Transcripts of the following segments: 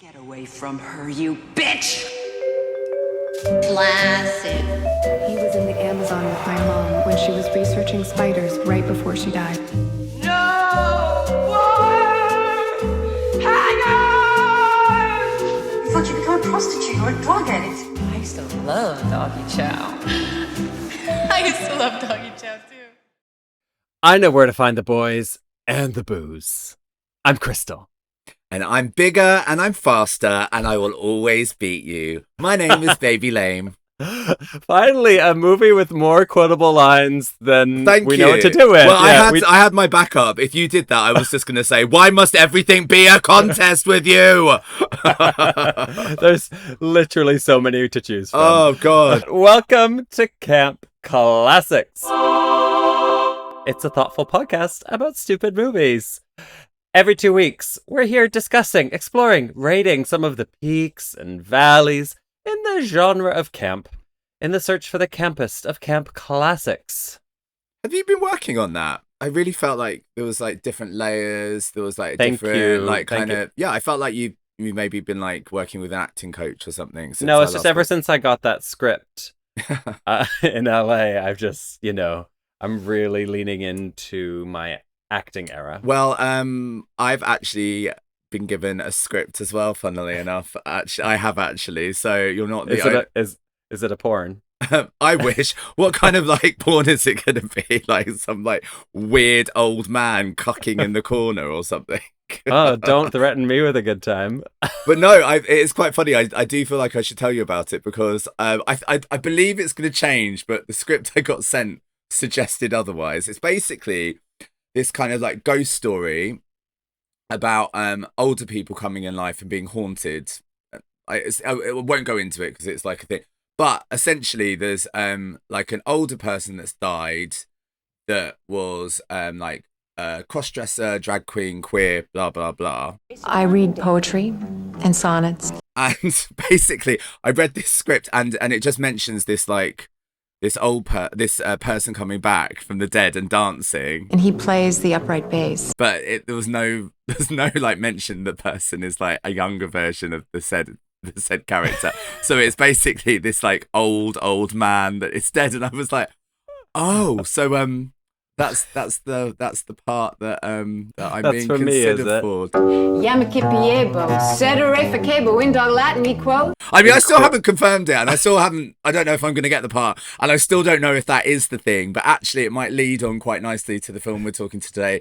Get away from her, you bitch! Classic. He was in the Amazon with my mom when she was researching spiders right before she died. No more hangers! You thought you'd become a prostitute or a drug addict? I used to love doggy chow. I used to love doggy chow too. I know where to find the boys and the booze. I'm Crystal. And I'm bigger and I'm faster and I will always beat you. My name is Baby Lame. Finally, a movie with more quotable lines than Thank we you. know what to do with. Well, Yeah, I had my backup. If you did that, I was just going to say, why must everything be a contest with you? There's literally so many to choose from. Oh, God. Welcome to Camp Classics. It's a thoughtful podcast about stupid movies. Every 2 weeks, we're here discussing, exploring, rating some of the peaks and valleys in the genre of camp, in the search for the campest of camp classics. Have you been working on that? I really felt like there was like different layers. There was like Thank different, you. like Thank kind you. of, yeah, I felt like you maybe been like working with an acting coach or something. No, it's just ever since I got that script in LA, I've just, I'm really leaning into my acting era. Well, I've actually been given a script as well, funnily enough. I have actually. So you're not the Is it a porn? I wish. What kind of like porn is it going to be? Like some like weird old man cucking in the corner or something? Oh, don't threaten me with a good time. But no, it's quite funny. I do feel like I should tell you about it because I believe it's going to change, but the script I got sent suggested otherwise. It's basically this kind of like ghost story about older people coming in life and being haunted. I won't go into it because it's like a thing. But essentially, there's like an older person that's died that was like a cross-dresser, drag queen, queer, blah, blah, blah. I read poetry and sonnets. And basically, I read this script and it just mentions this like this person coming back from the dead and dancing, And he plays the upright bass. but there's no like mention the person is like a younger version of the said character. So it's basically this like old man that is dead, and I was like, oh, so that's the part that I'm That's being for me, is considered it? for. Yamakipiebo, sedere facebo, indog Latin me quote. I mean, I still haven't confirmed it, and I don't know if I'm going to get the part, and I still don't know if that is the thing, but actually it might lead on quite nicely to the film we're talking to today,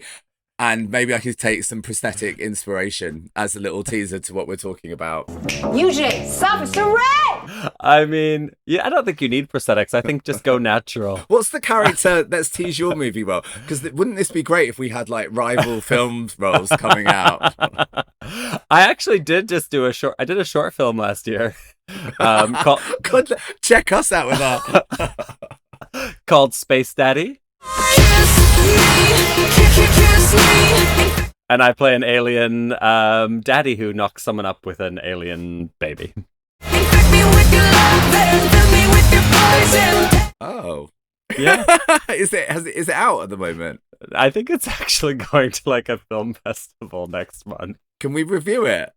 and maybe I could take some prosthetic inspiration as a little teaser to what we're talking about. UJ, sophist array! I mean, yeah, I don't think you need prosthetics. I think just go natural. What's the character? Let's tease your movie role, because wouldn't this be great if we had like rival film roles coming out? I actually did just do I did a short film last year called, God, check us out with that. called Space Daddy. And I play an alien daddy who knocks someone up with an alien baby. Oh, Yeah. is it out at the moment? I think it's actually going to like a film festival next month. Can we review it?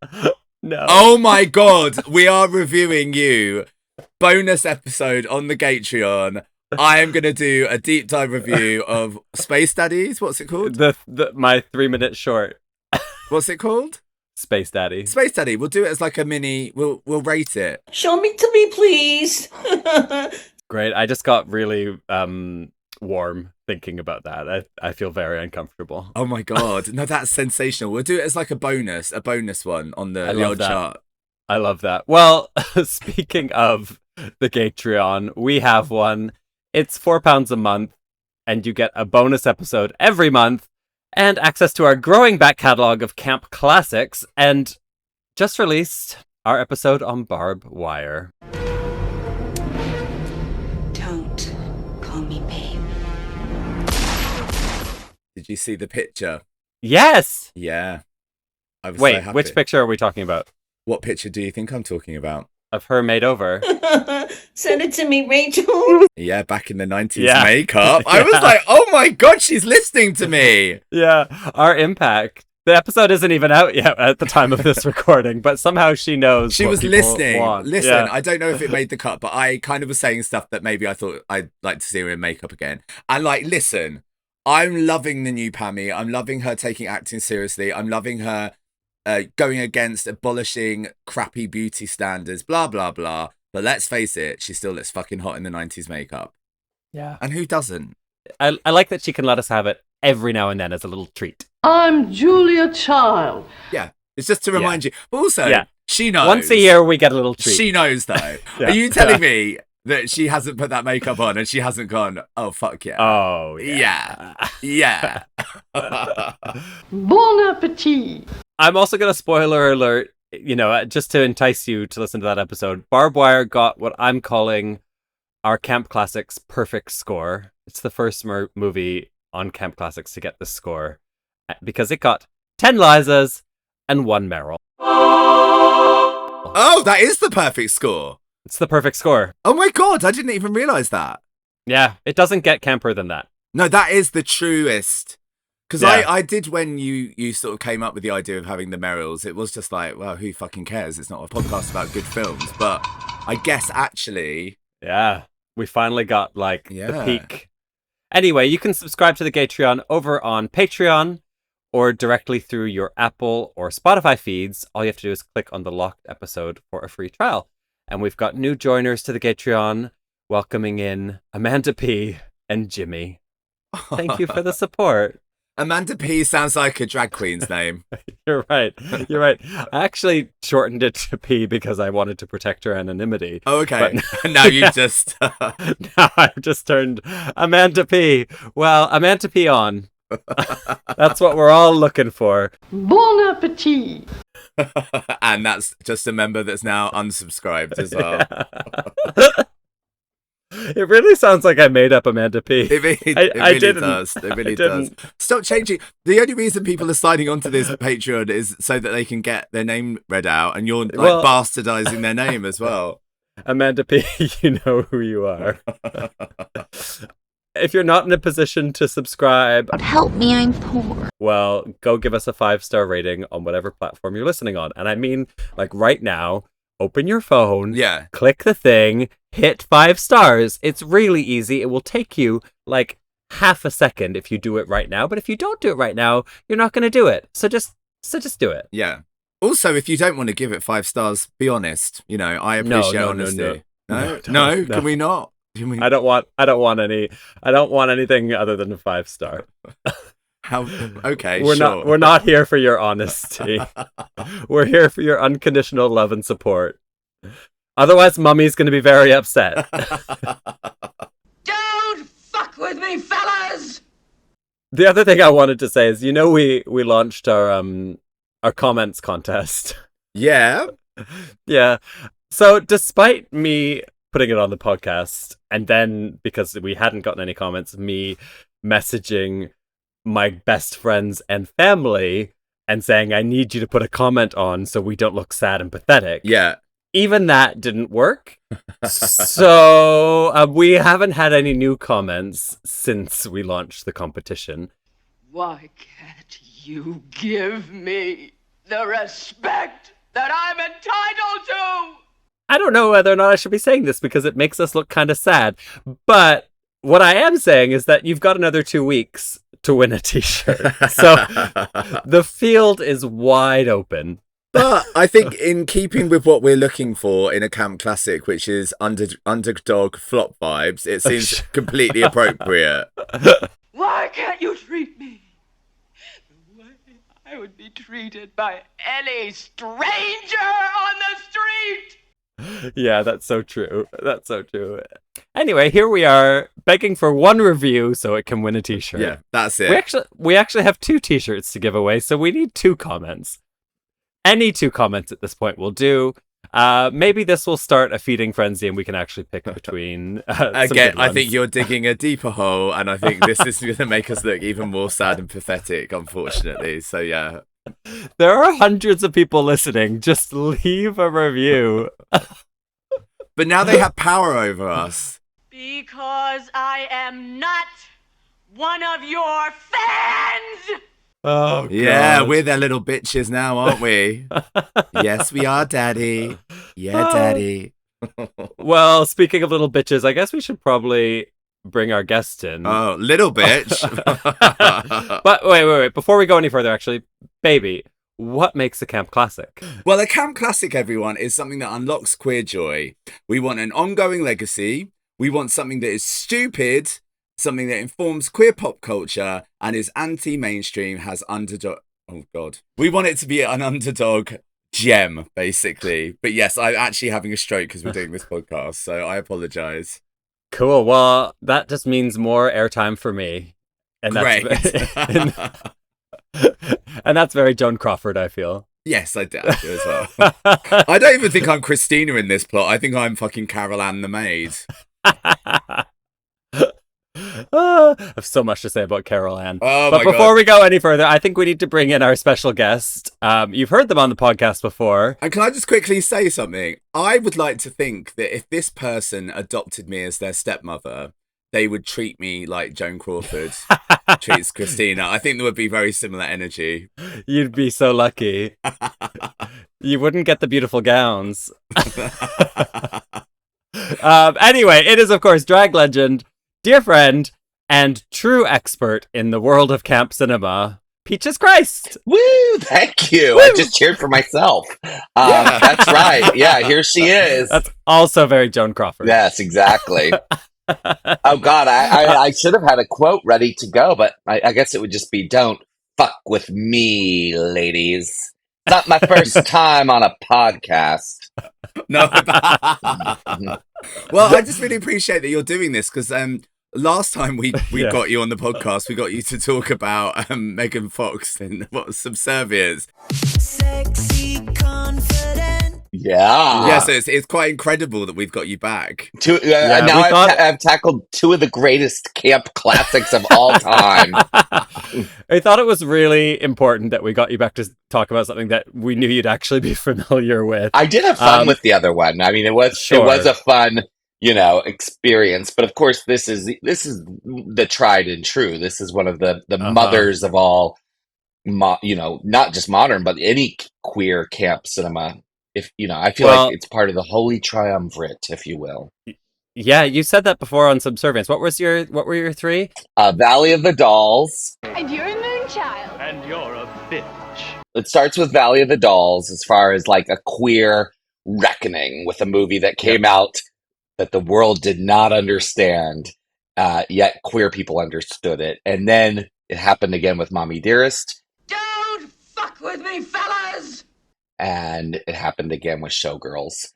No. Oh my God, we are reviewing you. Bonus episode on the Gatreon. I am going to do a deep dive review of Space Daddies. What's it called? My 3-minute short. What's it called? Space Daddy. Space Daddy. We'll do it as like a mini. We'll rate it. Show me to me, please. Great. I just got really warm thinking about that. I feel very uncomfortable. Oh my God. No, that's sensational. We'll do it as like a bonus one on the old chart. I love that. Well, speaking of the Gatreon, we have one. It's £4 a month, and you get a bonus episode every month, and access to our growing back catalogue of camp classics, and just released our episode on Barbed Wire. Don't call me babe. Did you see the picture? Yes! Yeah. I was so Wait, happy. which picture are we talking about? What picture do you think I'm talking about? Of her made over. Send it to me, Rachel. Yeah, back in the 90s makeup. Yeah. I was like, oh my God, she's listening to me. Yeah, our impact. The episode isn't even out yet at the time of this recording, but somehow she knows. She what was people listening. want. Listen, Yeah. I don't know if it made the cut, but I kind of was saying stuff that maybe I thought I'd like to see her in makeup again. And like, listen, I'm loving the new Pammy. I'm loving her taking acting seriously. I'm loving her going against abolishing crappy beauty standards, blah, blah, blah. But let's face it, she still looks fucking hot in the 90s makeup. Yeah. And who doesn't? I like that she can let us have it every now and then as a little treat. I'm Julia Child. Yeah. It's just to remind you. But also, she knows. Once a year, we get a little treat. She knows, though. Yeah. Are you telling me that she hasn't put that makeup on and she hasn't gone, oh, fuck yeah. Oh, Yeah. Yeah. Bon appetit. I'm also going to spoiler alert, you know, just to entice you to listen to that episode. Barbed Wire got what I'm calling our Camp Classics perfect score. It's the first movie on Camp Classics to get this score because it got 10 Lizas and 1 Meryl. Oh, that is the perfect score. It's the perfect score. Oh my God, I didn't even realise that. Yeah, it doesn't get camper than that. No, that is the truest. Because Yeah. I did when you sort of came up with the idea of having the Meryls, it was just like, well, who fucking cares? It's not a podcast about good films. But I guess actually... Yeah, we finally got the Yeah. peak. Anyway, you can subscribe to the Gatreon over on Patreon or directly through your Apple or Spotify feeds. All you have to do is click on the locked episode for a free trial. And we've got new joiners to the Gatreon, welcoming in Amanda P. and Jimmy. Thank you for the support. Amanda P sounds like a drag queen's name. You're right. You're right. I actually shortened it to P because I wanted to protect her anonymity. Oh, okay. But Now you just... now I've just turned Amanda P. Well, Amanda P on. That's what we're all looking for. Bon appetit. And that's just a member that's now unsubscribed as well. It really sounds like I made up Amanda P. It really didn't. does. It really I does. didn't. Stop changing. The only reason people are signing on to this Patreon is so that they can get their name read out, and you're bastardizing their name as well. Amanda P, you know who you are. If you're not in a position to subscribe, Help me, I'm poor. well, go give us a 5-star rating on whatever platform you're listening on. And I mean, like right now, open your phone, Yeah. click the thing, hit 5 stars. It's really easy. It will take you like half a second if you do it right now. But if you don't do it right now, you're not going to do it. So just do it. Yeah. Also, if you don't want to give it 5 stars, be honest. You know, I appreciate honesty. No? Can we not? Can we... I don't want anything other than a 5-star. How? Okay, We're not here for your honesty. We're here for your unconditional love and support. Otherwise, Mummy's going to be very upset. Don't fuck with me, fellas! The other thing I wanted to say is, you know, we launched our comments contest. Yeah. Yeah. So despite me putting it on the podcast, and then because we hadn't gotten any comments, me messaging my best friends and family and saying, I need you to put a comment on so we don't look sad and pathetic. Yeah. Even that didn't work. So we haven't had any new comments since we launched the competition. Why can't you give me the respect that I'm entitled to? I don't know whether or not I should be saying this because it makes us look kind of sad. But what I am saying is that you've got another 2 weeks to win a t-shirt. So the field is wide open. But I think in keeping with what we're looking for in a camp classic, which is underdog flop vibes, it seems completely appropriate. Why can't you treat me the way I would be treated by any stranger on the street? Yeah, that's so true. That's so true. Anyway, here we are begging for one review so it can win a t-shirt. Yeah, that's it. We actually have 2 t-shirts to give away, so we need 2 comments. Any 2 comments at this point will do. Maybe this will start a feeding frenzy and we can actually pick between Again, I think you're digging a deeper hole, and I think this is going to make us look even more sad and pathetic, unfortunately. So, yeah. There are hundreds of people listening. Just leave a review. But now they have power over us. Because I am not one of your fans! Oh, Yeah, God. we're their little bitches now, aren't we? Yes, we are, Daddy. Yeah, Daddy. Well, speaking of little bitches, I guess we should probably bring our guest in. Oh, little bitch. But wait. Before we go any further, actually, baby, what makes a camp classic? Well, a camp classic, everyone, is something that unlocks queer joy. We want an ongoing legacy. We want something that is stupid, something that informs queer pop culture and is anti-mainstream, has underdog. Oh, God. We want it to be an underdog gem, basically. But yes, I'm actually having a stroke because we're doing this podcast, so I apologize. Cool. Well, that just means more airtime for me. And Great. And that's very Joan Crawford, I feel. Yes, I do as well. I don't even think I'm Christina in this plot. I think I'm fucking Carol Ann the maid. I have so much to say about Carol Ann. Oh, but my before God. we go any further, I think we need to bring in our special guest. You've heard them on the podcast before. And can I just quickly say something? I would like to think that if this person adopted me as their stepmother, they would treat me like Joan Crawford treats Christina. I think there would be very similar energy. You'd be so lucky. You wouldn't get the beautiful gowns. Anyway, it is, of course, drag legend, dear friend, and true expert in the world of camp cinema, Peaches Christ. Woo! Thank you. Woo! I just cheered for myself. That's right. Yeah, here she is. That's also very Joan Crawford. Yes, exactly. Oh, God, I should have had a quote ready to go, but I guess it would just be, "Don't fuck with me, ladies." Not my first time on a podcast. No. Well, I just really appreciate that you're doing this because last time we Yeah. got you on the podcast, we got you to talk about Megan Fox and what Subservience. Sexy, confident. Yeah. Yeah, so it's quite incredible that we've got you back. Now I've tackled two of the greatest camp classics of all time. I thought it was really important that we got you back to talk about something that we knew you'd actually be familiar with. I did have fun with the other one. I mean, it was a fun, experience. But of course, this is the tried and true. This is one of the mothers of all, not just modern, but any queer camp cinema. If I feel like it's part of the holy triumvirate, if you will. Yeah, you said that before on Subservience. What were your three? Valley of the Dolls. And you're a moonchild. And you're a bitch. It starts with Valley of the Dolls as far as like a queer reckoning with a movie that came out that the world did not understand, yet queer people understood it. And then it happened again with Mommie Dearest. Don't fuck with me, fellas! And it happened again with Showgirls.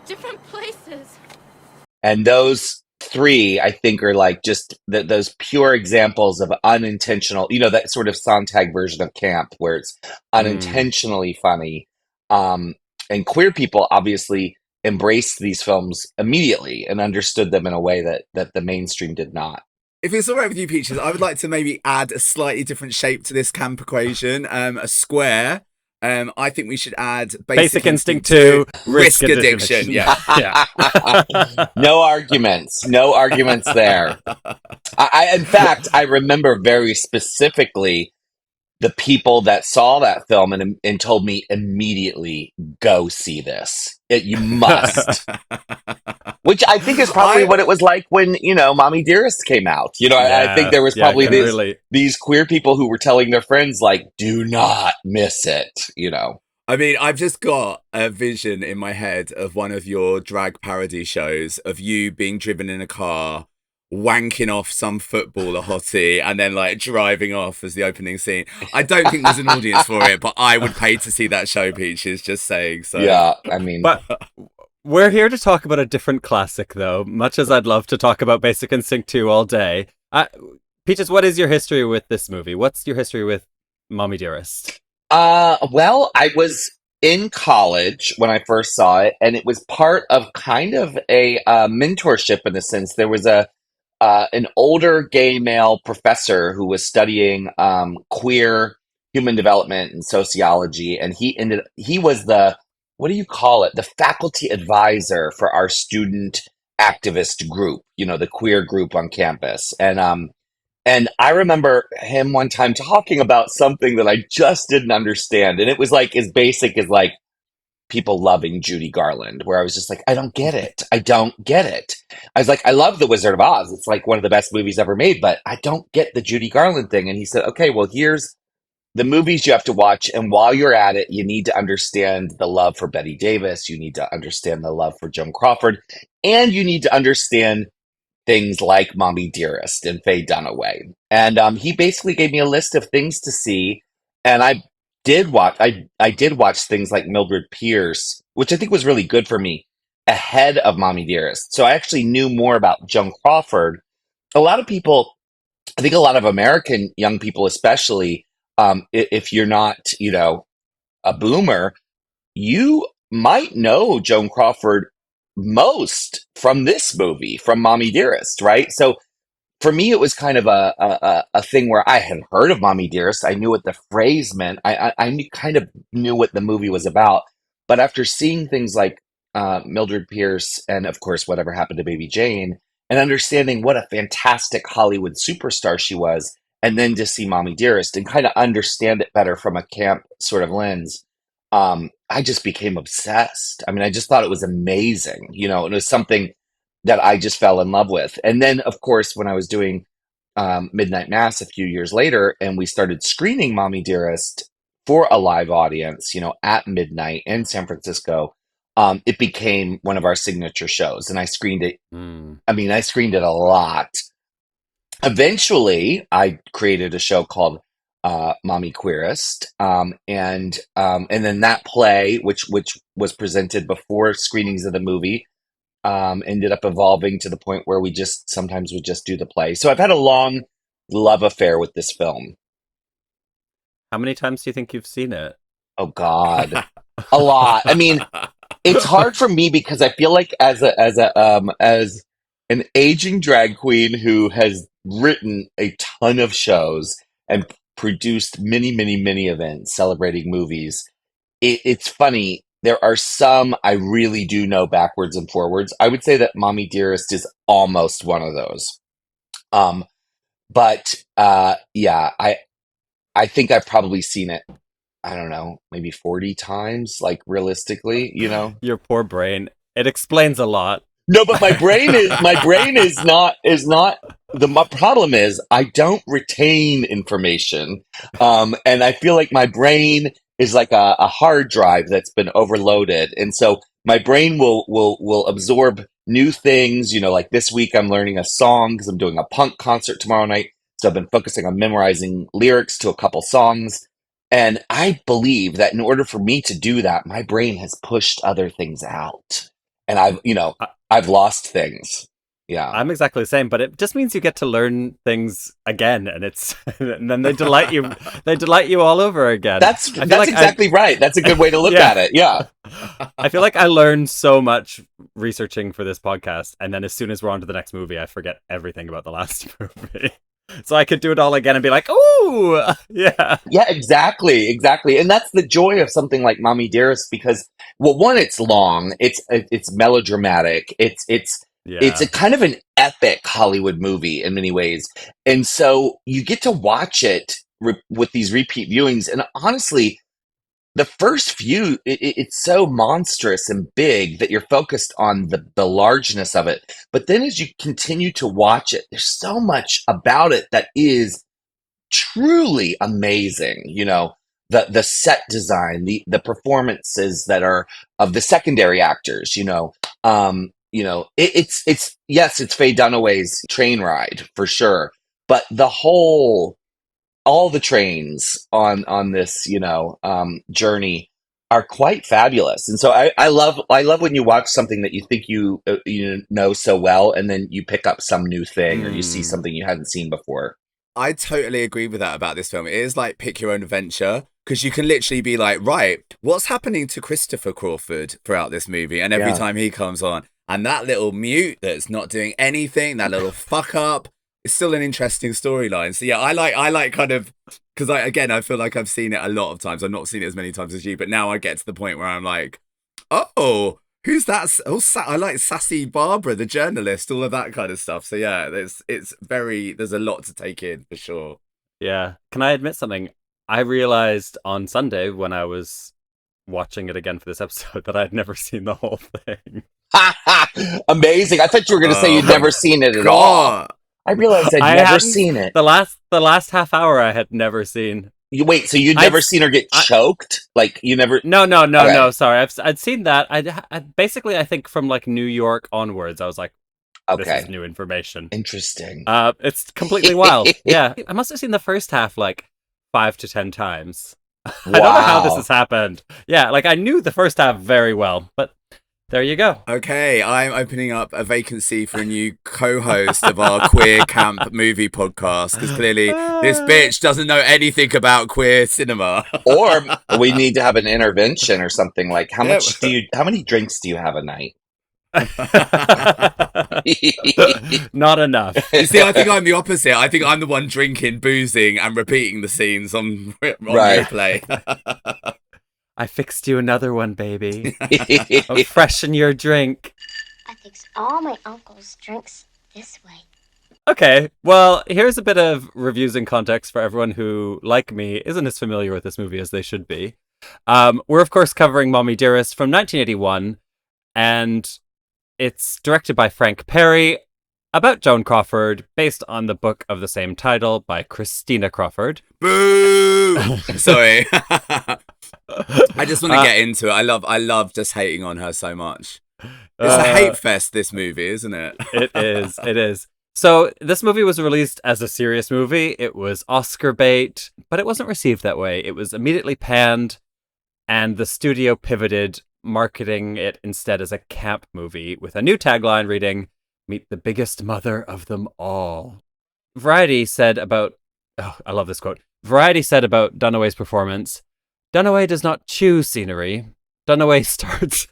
Different places. And those three, I think, are like just those pure examples of unintentional, that sort of Sontag version of camp where it's unintentionally funny. And queer people obviously embraced these films immediately and understood them in a way that the mainstream did not. If it's all right with you, Peaches, I would like to maybe add a slightly different shape to this camp equation, a square. I think we should add Basic Instinct 2, Risk Addiction. Yeah. No arguments there. In fact, I remember very specifically the people that saw that film and told me immediately, go see this. You must. Which I think is probably what it was like when, Mommie Dearest came out. I think there was probably these queer people who were telling their friends, like, do not miss it, I mean, I've just got a vision in my head of one of your drag parody shows of you being driven in a car, wanking off some footballer hottie, and then like driving off as the opening scene. I don't think there's an audience for it, but I would pay to see that show, Peaches, just saying. So yeah, I mean, but we're here to talk about a different classic, though. Much as I'd love to talk about Basic Instinct 2 all day. Peaches, what is your history with this movie? What's your history with Mommie Dearest? Well, I was in college when I first saw it, and it was part of kind of a mentorship in a sense. There was an older gay male professor who was studying queer human development and sociology, and he was the, what do you call it? The faculty advisor for our student activist group, the queer group on campus. And And I remember him one time talking about something that I just didn't understand. And it was like as basic as like people loving Judy Garland, where I was just like, I don't get it. I don't get it. I was like, I love The Wizard of Oz. It's like one of the best movies ever made, but I don't get the Judy Garland thing. And he said, okay, well, here's the movies you have to watch. And while you're at it, you need to understand the love for Betty Davis. You need to understand the love for Joan Crawford. And you need to understand things like Mommie Dearest and Faye Dunaway. And he basically gave me a list of things to see. And I did watch things like Mildred Pierce, which I think was really good for me ahead of Mommie Dearest. So I actually knew more about Joan Crawford. A lot of people, I think a lot of American young people, especially, if you're not, a boomer, you might know Joan Crawford most from this movie, from Mommie Dearest, right? So for me, it was kind of a thing where I had heard of Mommie Dearest. I knew what the phrase meant. Kind of knew what the movie was about. But after seeing things like Mildred Pierce and, of course, Whatever Happened to Baby Jane, and understanding what a fantastic Hollywood superstar she was, and then to see Mommie Dearest and kind of understand it better from a camp sort of lens, I just became obsessed. I mean, I just thought it was amazing. It was something that I just fell in love with. And then, of course, when I was doing Midnight Mass a few years later, and we started screening Mommie Dearest for a live audience, at midnight in San Francisco, it became one of our signature shows. And I screened it. I mean, I screened it a lot. Eventually, I created a show called Mommie Queerest, and then that play, which was presented before screenings of the movie, ended up evolving to the point where we just sometimes would just do the play. So I've had a long love affair with this film. How many times do you think you've seen it? Oh God, a lot. I mean, it's hard for me because I feel like as an aging drag queen who has written a ton of shows and produced many, many, many events celebrating movies, it's funny. There are some I really do know backwards and forwards. I would say that Mommie Dearest is almost one of those. Yeah, I think I've probably seen it, I don't know, maybe 40 times, like realistically, Your poor brain. It explains a lot. No, but my brain is not my problem is I don't retain information. And I feel like my brain is like a hard drive that's been overloaded. And so my brain will absorb new things, like this week I'm learning a song because I'm doing a punk concert tomorrow night. So I've been focusing on memorizing lyrics to a couple songs. And I believe that in order for me to do that, my brain has pushed other things out. And I've lost things. Yeah. I'm exactly the same, but it just means you get to learn things again, and and then they delight you. They delight you all over again. That's exactly right. That's a good way to look at it. Yeah. I feel like I learned so much researching for this podcast, and then as soon as we're on to the next movie, I forget everything about the last movie. So I could do it all again and be like, "Ooh, yeah, yeah, exactly." And that's the joy of something like Mommie Dearest, because, well, one, it's long, it's melodramatic, it's a kind of an epic Hollywood movie in many ways, and so you get to watch it with these repeat viewings. And honestly, the first few, it's so monstrous and big that you're focused on the largeness of it. But then as you continue to watch it, there's so much about it that is truly amazing. The set design, the performances that are of the secondary actors, it's yes, it's Faye Dunaway's train ride for sure. But all the trains on this, journey are quite fabulous. And so I love when you watch something that you think you know so well, and then you pick up some new thing or you see something you hadn't seen before. I totally agree with that about this film. It is like pick your own adventure, because you can literally be like, right, what's happening to Christopher Crawford throughout this movie? And every time he comes on, and that little mute that's not doing anything, that little fuck up, it's still an interesting storyline. So yeah, I like kind of, because I feel like I've seen it a lot of times. I've not seen it as many times as you, but now I get to the point where I'm like, oh, Who's that? Oh, I like Sassy Barbara, the journalist, all of that kind of stuff. So yeah, there's a lot to take in for sure. Yeah. Can I admit something? I realized on Sunday when I was watching it again for this episode that I'd never seen the whole thing. Amazing. I thought you were going to say you'd never seen it at all. I realized I'd never seen it. The last half hour I had never seen. Wait, so you'd never seen her get choked? Like you never? No. Sorry, I'd seen that. I basically, I think from like New York onwards, I was like, this is new information. Interesting. It's completely wild. Yeah, I must have seen the first half like 5 to 10 times. Wow. I don't know how this has happened. Yeah, like I knew the first half very well, but there you go. Okay, I'm opening up a vacancy for a new co-host of our queer camp movie podcast, because clearly this bitch doesn't know anything about queer cinema. Or we need to have an intervention or something. Like, how many drinks do you have a night? Not enough. You see, I think I'm the opposite. I think I'm the one drinking, boozing, and repeating the scenes on replay. I fixed you another one, baby. I'll freshen your drink. I fix all my uncle's drinks this way. Okay, well, here's a bit of reviews and context for everyone who, like me, isn't as familiar with this movie as they should be. We're, of course, covering Mommie Dearest from 1981, and it's directed by Frank Perry, about Joan Crawford, based on the book of the same title by Christina Crawford. Boo! Sorry. I just want to get into it. I love just hating on her so much. It's a hate fest, this movie, isn't it? It is. So this movie was released as a serious movie. It was Oscar bait, but it wasn't received that way. It was immediately panned, and the studio pivoted, marketing it instead as a camp movie with a new tagline reading, "Meet the biggest mother of them all." Variety said about... Oh, I love this quote. Variety said about Dunaway's performance, "Dunaway does not choose scenery. Dunaway starts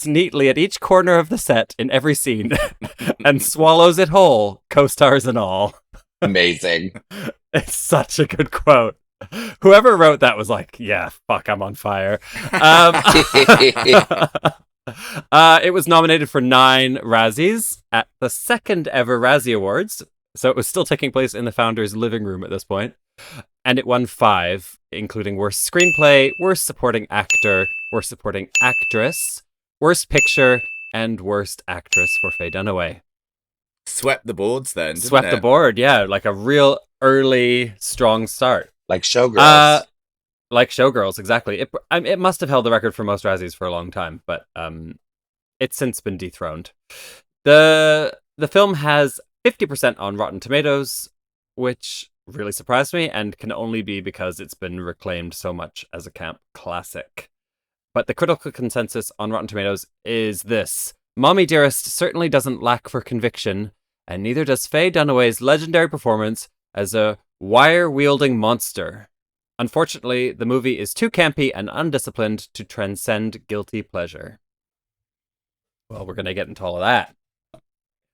neatly at each corner of the set in every scene and swallows it whole, co-stars and all." Amazing. It's such a good quote. Whoever wrote that was like, yeah, fuck, I'm on fire. It was nominated for 9 Razzies at the second ever Razzie Awards, so it was still taking place in the founder's living room at this point. And it won 5, including Worst Screenplay, Worst Supporting Actor, Worst Supporting Actress, Worst Picture, and Worst Actress for Faye Dunaway. Swept the boards then, didn't Swept it? the board, yeah. Like a real early, strong start. Like Showgirls. Like Showgirls, exactly. It must have held the record for most Razzies for a long time, but it's since been dethroned. The film has 50% on Rotten Tomatoes, which really surprised me and can only be because it's been reclaimed so much as a camp classic. But the critical consensus on Rotten Tomatoes is this: Mommie Dearest certainly doesn't lack for conviction, and neither does Faye Dunaway's legendary performance as a wire-wielding monster. Unfortunately, the movie is too campy and undisciplined to transcend guilty pleasure. Well, we're going to get into all of that.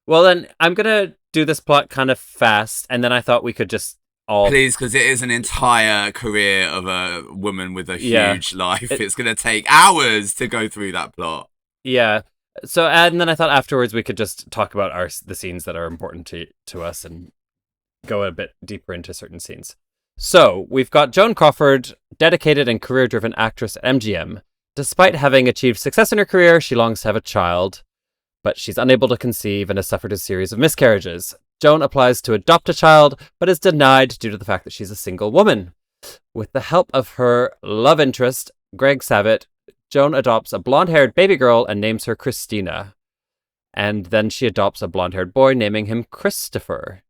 Well, then, I'm going to do this plot kind of fast, and then I thought we could just all... Please, because it is an entire career of a woman with a huge life. It's going to take hours to go through that plot. Yeah. So, and then I thought afterwards we could just talk about the scenes that are important to us and go a bit deeper into certain scenes. So, we've got Joan Crawford, dedicated and career-driven actress at MGM. Despite having achieved success in her career, she longs to have a child, but she's unable to conceive and has suffered a series of miscarriages. Joan applies to adopt a child, but is denied due to the fact that she's a single woman. With the help of her love interest, Greg Savitt, Joan adopts a blonde-haired baby girl and names her Christina. And then she adopts a blonde-haired boy, naming him Christopher.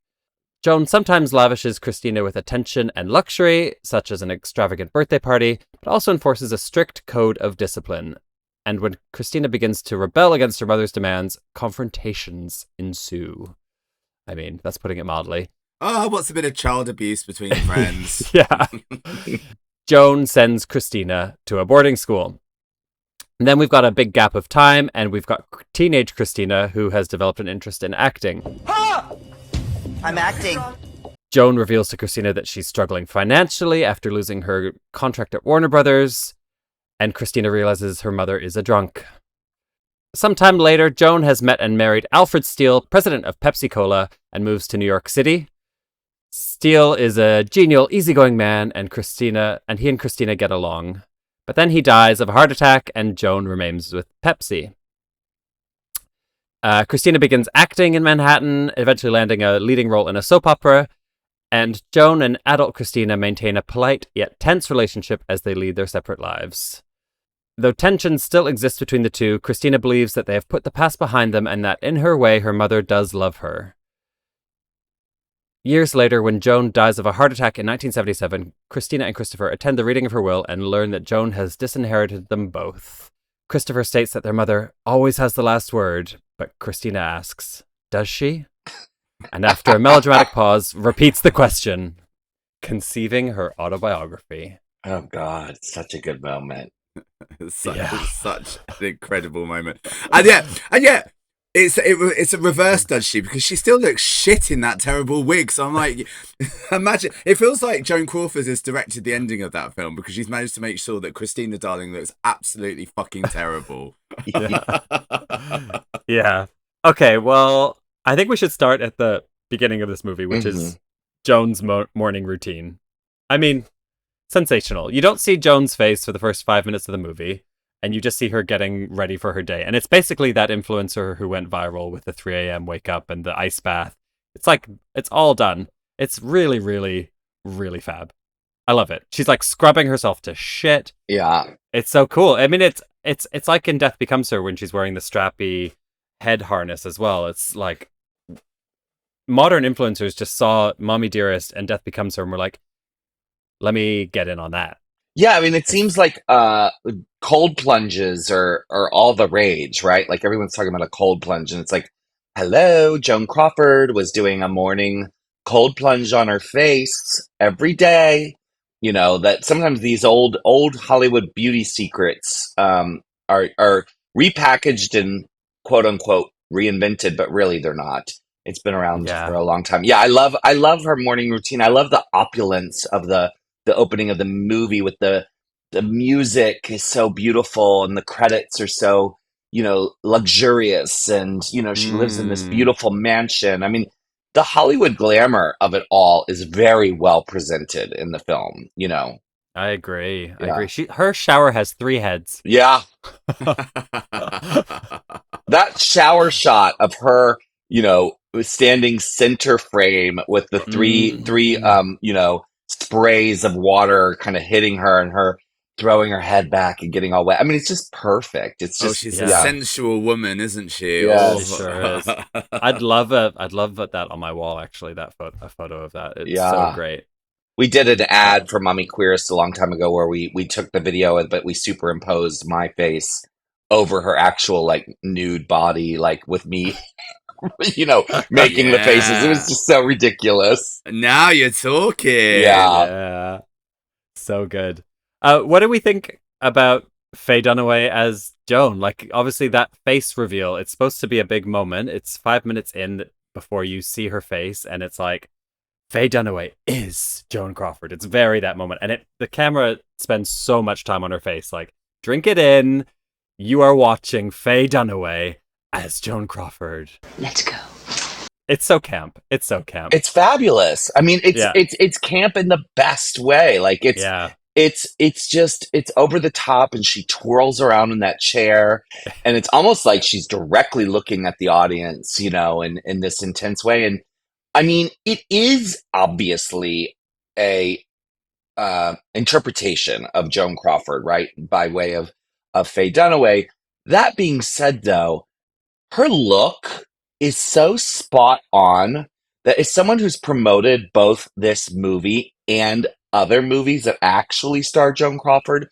Joan sometimes lavishes Christina with attention and luxury, such as an extravagant birthday party, but also enforces a strict code of discipline. And when Christina begins to rebel against her mother's demands, confrontations ensue. I mean, that's putting it mildly. Oh, what's a bit of child abuse between friends? Yeah. Joan sends Christina to a boarding school. And then we've got a big gap of time, and we've got teenage Christina, who has developed an interest in acting. I'm acting. Joan reveals to Christina that she's struggling financially after losing her contract at Warner Brothers. and Christina realizes her mother is a drunk. Sometime later, Joan has met and married Alfred Steele, president of Pepsi Cola, and moves to New York City. Steele is a genial, easygoing man, and he and Christina get along. But then he dies of a heart attack, and Joan remains with Pepsi. Christina begins acting in Manhattan, eventually landing a leading role in a soap opera, and Joan and adult Christina maintain a polite yet tense relationship as they lead their separate lives. Though tension still exists between the two, Christina believes that they have put the past behind them and that in her way her mother does love her. Years later, when Joan dies of a heart attack in 1977, Christina and Christopher attend the reading of her will and learn that Joan has disinherited them both. Christopher states that their mother always has the last word, but Christina asks, does she? And after a melodramatic pause, repeats the question, conceiving her autobiography. Oh, God, such a good moment. It's such an incredible moment. And yet, it's a reverse, does she? Because she still looks shit in that terrible wig. So I'm like, imagine. It feels like Joan Crawford has directed the ending of that film because she's managed to make sure that Christina Darling looks absolutely fucking terrible. Yeah. Okay, well, I think we should start at the beginning of this movie, which is Joan's morning routine. I mean, sensational. You don't see Joan's face for the first 5 minutes of the movie, and you just see her getting ready for her day. And it's basically that influencer who went viral with the 3 a.m. wake up and the ice bath. It's like, it's all done. It's really, really, really fab. I love it. She's like scrubbing herself to shit. Yeah. It's so cool. I mean, it's like in Death Becomes Her when she's wearing the strappy head harness as well. It's like modern influencers just saw Mommie Dearest and Death Becomes Her and were like, let me get in on that. Yeah, I mean, it seems like cold plunges are all the rage, right? Like everyone's talking about a cold plunge, and it's like, hello, Joan Crawford was doing a morning cold plunge on her face every day. You know, that sometimes these old Hollywood beauty secrets are repackaged and quote unquote reinvented, but really they're not. It's been around for a long time. Yeah, I love her morning routine. I love the opulence of the opening of the movie with the music is so beautiful and the credits are so, luxurious, and, she lives in this beautiful mansion. I mean, the Hollywood glamour of it all is very well presented in the film, I agree. Her shower has 3 heads. Yeah. That shower shot of her, standing center frame with the three sprays of water kind of hitting her and her throwing her head back and getting all wet. I mean, it's just perfect. It's just she's a sensual woman, isn't she? Yeah, she sure is. I'd love that on my wall. Actually, a photo of that. It's so great. We did an ad for Mommie Dearest a long time ago where we took the video, but we superimposed my face over her actual like nude body, like with me. Making the faces. It was just so ridiculous. Now you're talking. Yeah. So good. What do we think about Faye Dunaway as Joan? Like, obviously that face reveal, it's supposed to be a big moment. It's 5 minutes in before you see her face, and it's like, Faye Dunaway is Joan Crawford. It's very that moment. And the camera spends so much time on her face. Like, drink it in. You are watching Faye Dunaway as Joan Crawford. Let's go. It's so camp. It's fabulous. I mean, it's camp in the best way. Like it's over the top, and she twirls around in that chair, and it's almost like she's directly looking at the audience, in this intense way. And I mean, it is obviously a interpretation of Joan Crawford, right, by way of Faye Dunaway. That being said, though, her look is so spot on that as someone who's promoted both this movie and other movies that actually star Joan Crawford,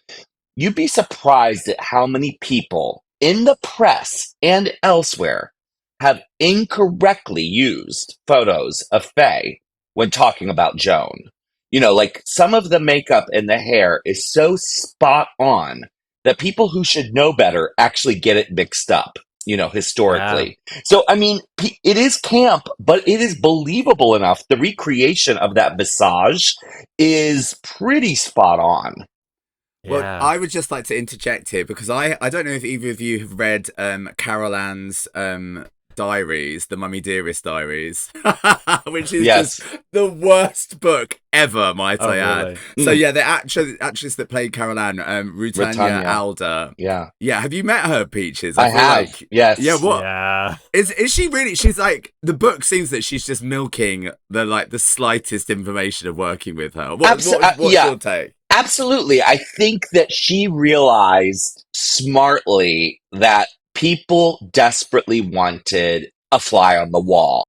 you'd be surprised at how many people in the press and elsewhere have incorrectly used photos of Faye when talking about Joan. Like some of the makeup and the hair is so spot on that people who should know better actually get it mixed up. Historically. Yeah. So, I mean, it is camp, but it is believable enough. The recreation of that visage is pretty spot on. Well, Yeah. I would just like to interject here because I don't know if either of you have read Carol Ann's diaries, the Mummy Dearest diaries, which is just Yes. the worst book ever, might I add. Really? So yeah, the actress that played Carol Ann, Rutanya Britannia. Alder. Yeah. Yeah, have you met her, Peaches? I feel have. like Yes. Yeah, what Yeah. is she really? She's like, the book seems that she's just milking the slightest information of working with her. What's yeah. your take? Absolutely. I think that she realized smartly that people desperately wanted a fly on the wall.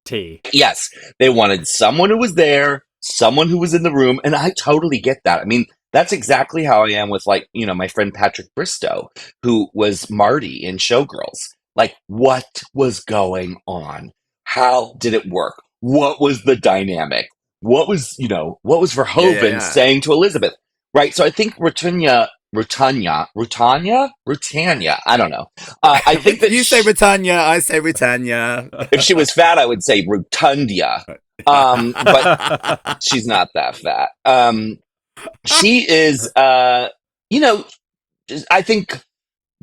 Yes, they wanted someone who was there, someone who was in the room, and I totally get that. I mean, that's exactly how I am with, like, you know, my friend Patrick Bristow, who was Marty in Showgirls. Like, what was going on? How did it work? What was the dynamic? What was Verhoeven saying to Elizabeth? Right. So I think Rutanya, I don't know. I think that you say Britannia, I say Britannia. if she was fat, I would say Rotundia. But she's not that fat. She is, you know, I think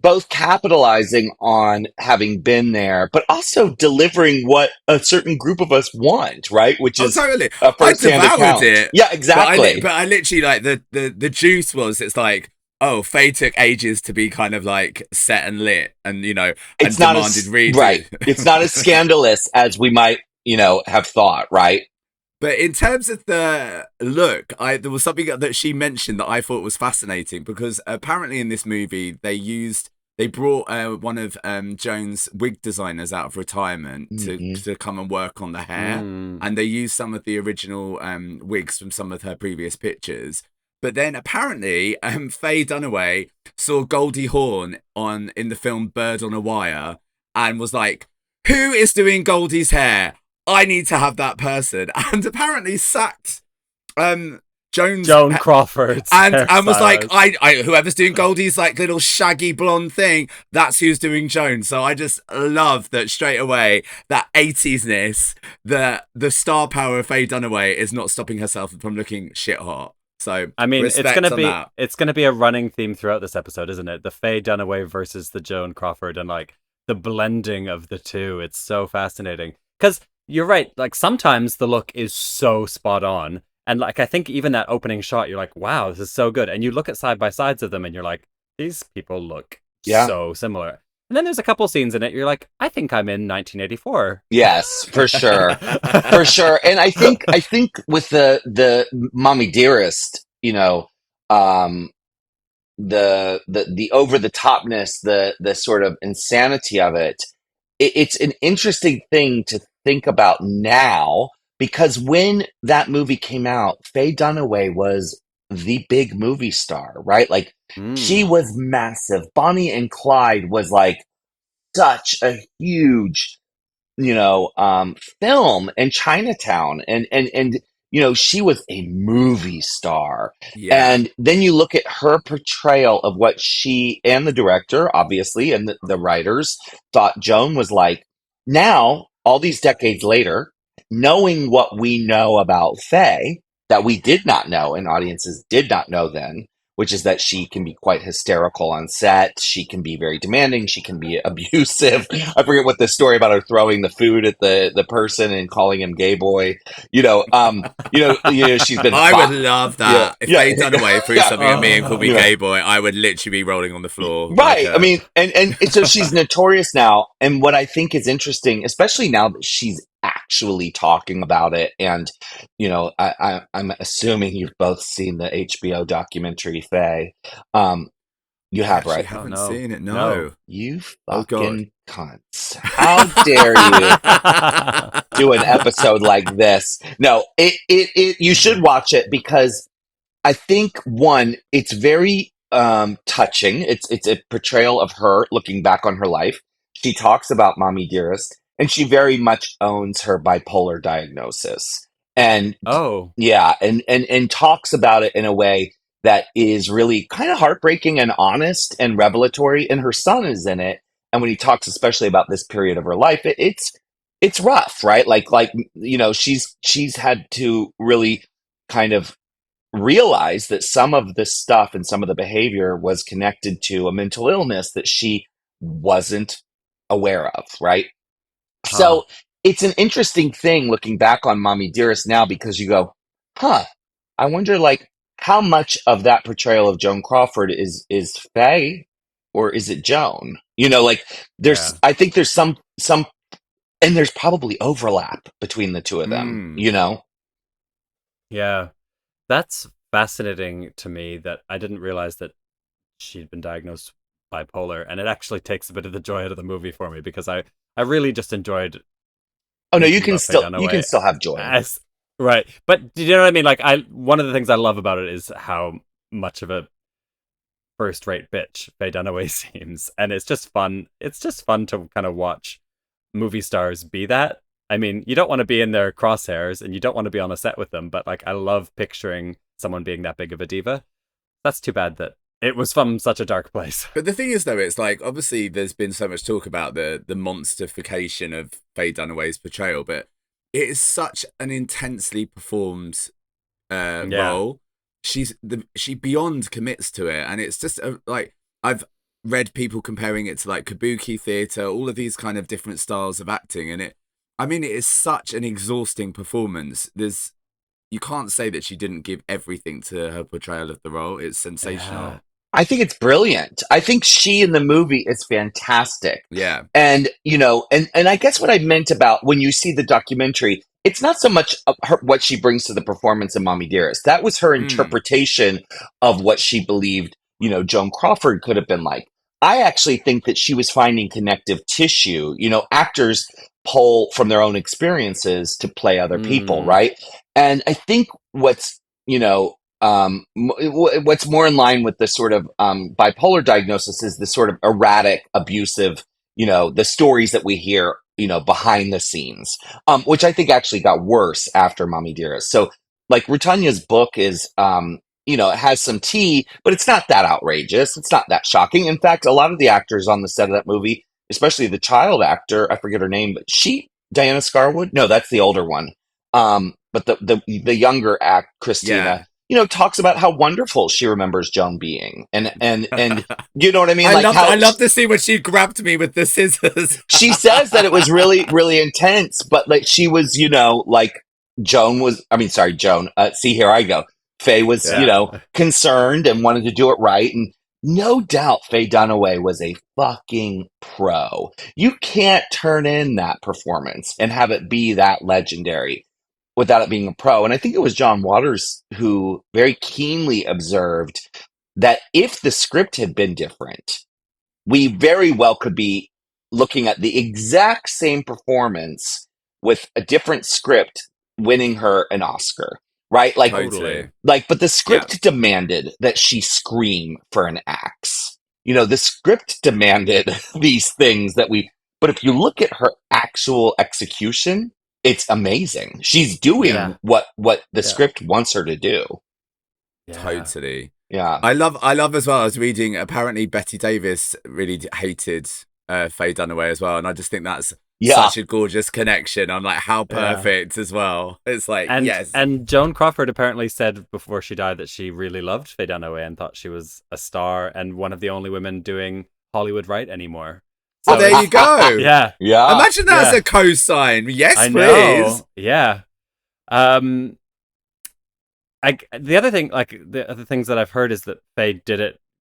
both capitalizing on having been there, but also delivering what a certain group of us want, right? Which is totally. a first-hand account. It. Yeah, exactly. But I literally, like, the juice was, it's like, oh, Faye took ages to be kind of like set and lit, and you know, it's and not demanded reading. Right. It's not as scandalous as we might, you know, have thought, right? But in terms of the look, there was something that she mentioned that I thought was fascinating, because apparently in this movie they brought one of Joan's wig designers out of retirement to come and work on the hair, and they used some of the original wigs from some of her previous pictures. But then apparently Faye Dunaway saw Goldie Hawn in the film Bird on a Wire and was like, who is doing Goldie's hair? I need to have that person. And apparently sacked Joan Crawford and was like, I whoever's doing Goldie's like little shaggy blonde thing, that's who's doing Joan. So I just love that straight away, that 80s-ness, the star power of Faye Dunaway is not stopping herself from looking shit hot. So I mean, it's gonna be a running theme throughout this episode, isn't it? The Faye Dunaway versus the Joan Crawford, and like the blending of the two. It's so fascinating because you're right. Like sometimes the look is so spot on, and like I think even that opening shot, you're like, wow, this is so good. And you look at side by sides of them, and you're like, these people look so similar. And then there's a couple scenes in it, you're like, I think I'm in 1984. Yes, for sure. For sure. And I think with the Mommie Dearest, you know, the over the topness, the sort of insanity of it's an interesting thing to think about now, because when that movie came out, Faye Dunaway was the big movie star, right? Like she was massive. Bonnie and Clyde was like such a huge, you know, film in Chinatown, and you know, she was a movie star. And then you look at her portrayal of what she and the director, obviously, and the writers thought Joan was like. Now, all these decades later, knowing what we know about Faye that we did not know and audiences did not know then, which is that she can be quite hysterical on set. She can be very demanding. She can be abusive. I forget what the story about her throwing the food at the person and calling him gay boy. You know, she's been. I would love that if Faye Dunaway threw something at me and called me gay boy. I would literally be rolling on the floor. Right. I mean, and so she's notorious now. And what I think is interesting, especially now that she's actually talking about it, and you know, I'm assuming you've both seen the HBO documentary Faye. You have, right? I haven't seen it. No. You fucking cunts! How dare you do an episode like this? No, you should watch it, because I think one, it's very touching. It's a portrayal of her looking back on her life. She talks about Mommie Dearest, and she very much owns her bipolar diagnosis. And and talks about it in a way that is really kind of heartbreaking and honest and revelatory. And her son is in it. And when he talks especially about this period of her life, it's rough, right? Like, you know, she's had to really kind of realized that some of the stuff and some of the behavior was connected to a mental illness that she wasn't aware of, right? Huh. So it's an interesting thing looking back on Mommie Dearest now because you go, huh, I wonder like how much of that portrayal of Joan Crawford is Faye or is it Joan? You know, like Yeah. I think there's some and there's probably overlap between the two of them, Mm. you know? Yeah. That's fascinating to me that I didn't realize that she'd been diagnosed bipolar, and it actually takes a bit of the joy out of the movie for me because I really just enjoyed Oh no, thinking about Faye you can Dunaway still have joy. as right. But do you know what I mean? Like one of the things I love about it is how much of a first-rate bitch Faye Dunaway seems, and it's just fun. It's just fun to kind of watch movie stars be that. I mean, you don't want to be in their crosshairs and you don't want to be on a set with them, but like I love picturing someone being that big of a diva. That's too bad that it was from such a dark place. But the thing is, though, it's like obviously there's been so much talk about the monsterification of Faye Dunaway's portrayal, but it is such an intensely performed role. She beyond commits to it, and it's just like I've read people comparing it to like kabuki theater, all of these kind of different styles of acting, and it is such an exhausting performance. You can't say that she didn't give everything to her portrayal of the role. It's sensational. Yeah. I think it's brilliant. I think she in the movie is fantastic. Yeah. And, you know, and I guess what I meant about when you see the documentary, it's not so much of what she brings to the performance in Mommie Dearest. That was her interpretation of what she believed, you know, Joan Crawford could have been like. I actually think that she was finding connective tissue. You know, actors pull from their own experiences to play other people, right? And I think what's, you know, what's more in line with the sort of bipolar diagnosis is the sort of erratic, abusive, you know, the stories that we hear, you know, behind the scenes, which I think actually got worse after Mommie Dearest. So, like, Rutanya's book is, you know, it has some tea, but it's not that outrageous. It's not that shocking. In fact, a lot of the actors on the set of that movie, especially the child actor, I forget her name, but Diana Scarwood? No, that's the older one. But the younger Christina. Yeah. You know, talks about how wonderful she remembers Joan being, and you know what I mean. I love to see when she grabbed me with the scissors. She says that it was really, really intense, but like she was, you know, like Joan. See, here I go. Faye was, you know, concerned and wanted to do it right, and no doubt Faye Dunaway was a fucking pro. You can't turn in that performance and have it be that legendary without it being a pro. And I think it was John Waters who very keenly observed that if the script had been different, we very well could be looking at the exact same performance with a different script winning her an Oscar, right? Like, Totally. but the script demanded that she scream for an axe. You know, the script demanded these things but if you look at her actual execution, it's amazing. She's doing what the script wants her to do. Totally. Yeah. I love as well. I was reading, apparently Betty Davis really hated Faye Dunaway as well. And I just think that's such a gorgeous connection. I'm like, how perfect as well. It's like, yes. And Joan Crawford apparently said before she died that she really loved Faye Dunaway and thought she was a star and one of the only women doing Hollywood right anymore. So there you go. Yeah. Imagine that as a co-sign. Yes, I please. know. Yeah. The other thing, like the other things that I've heard is that Faye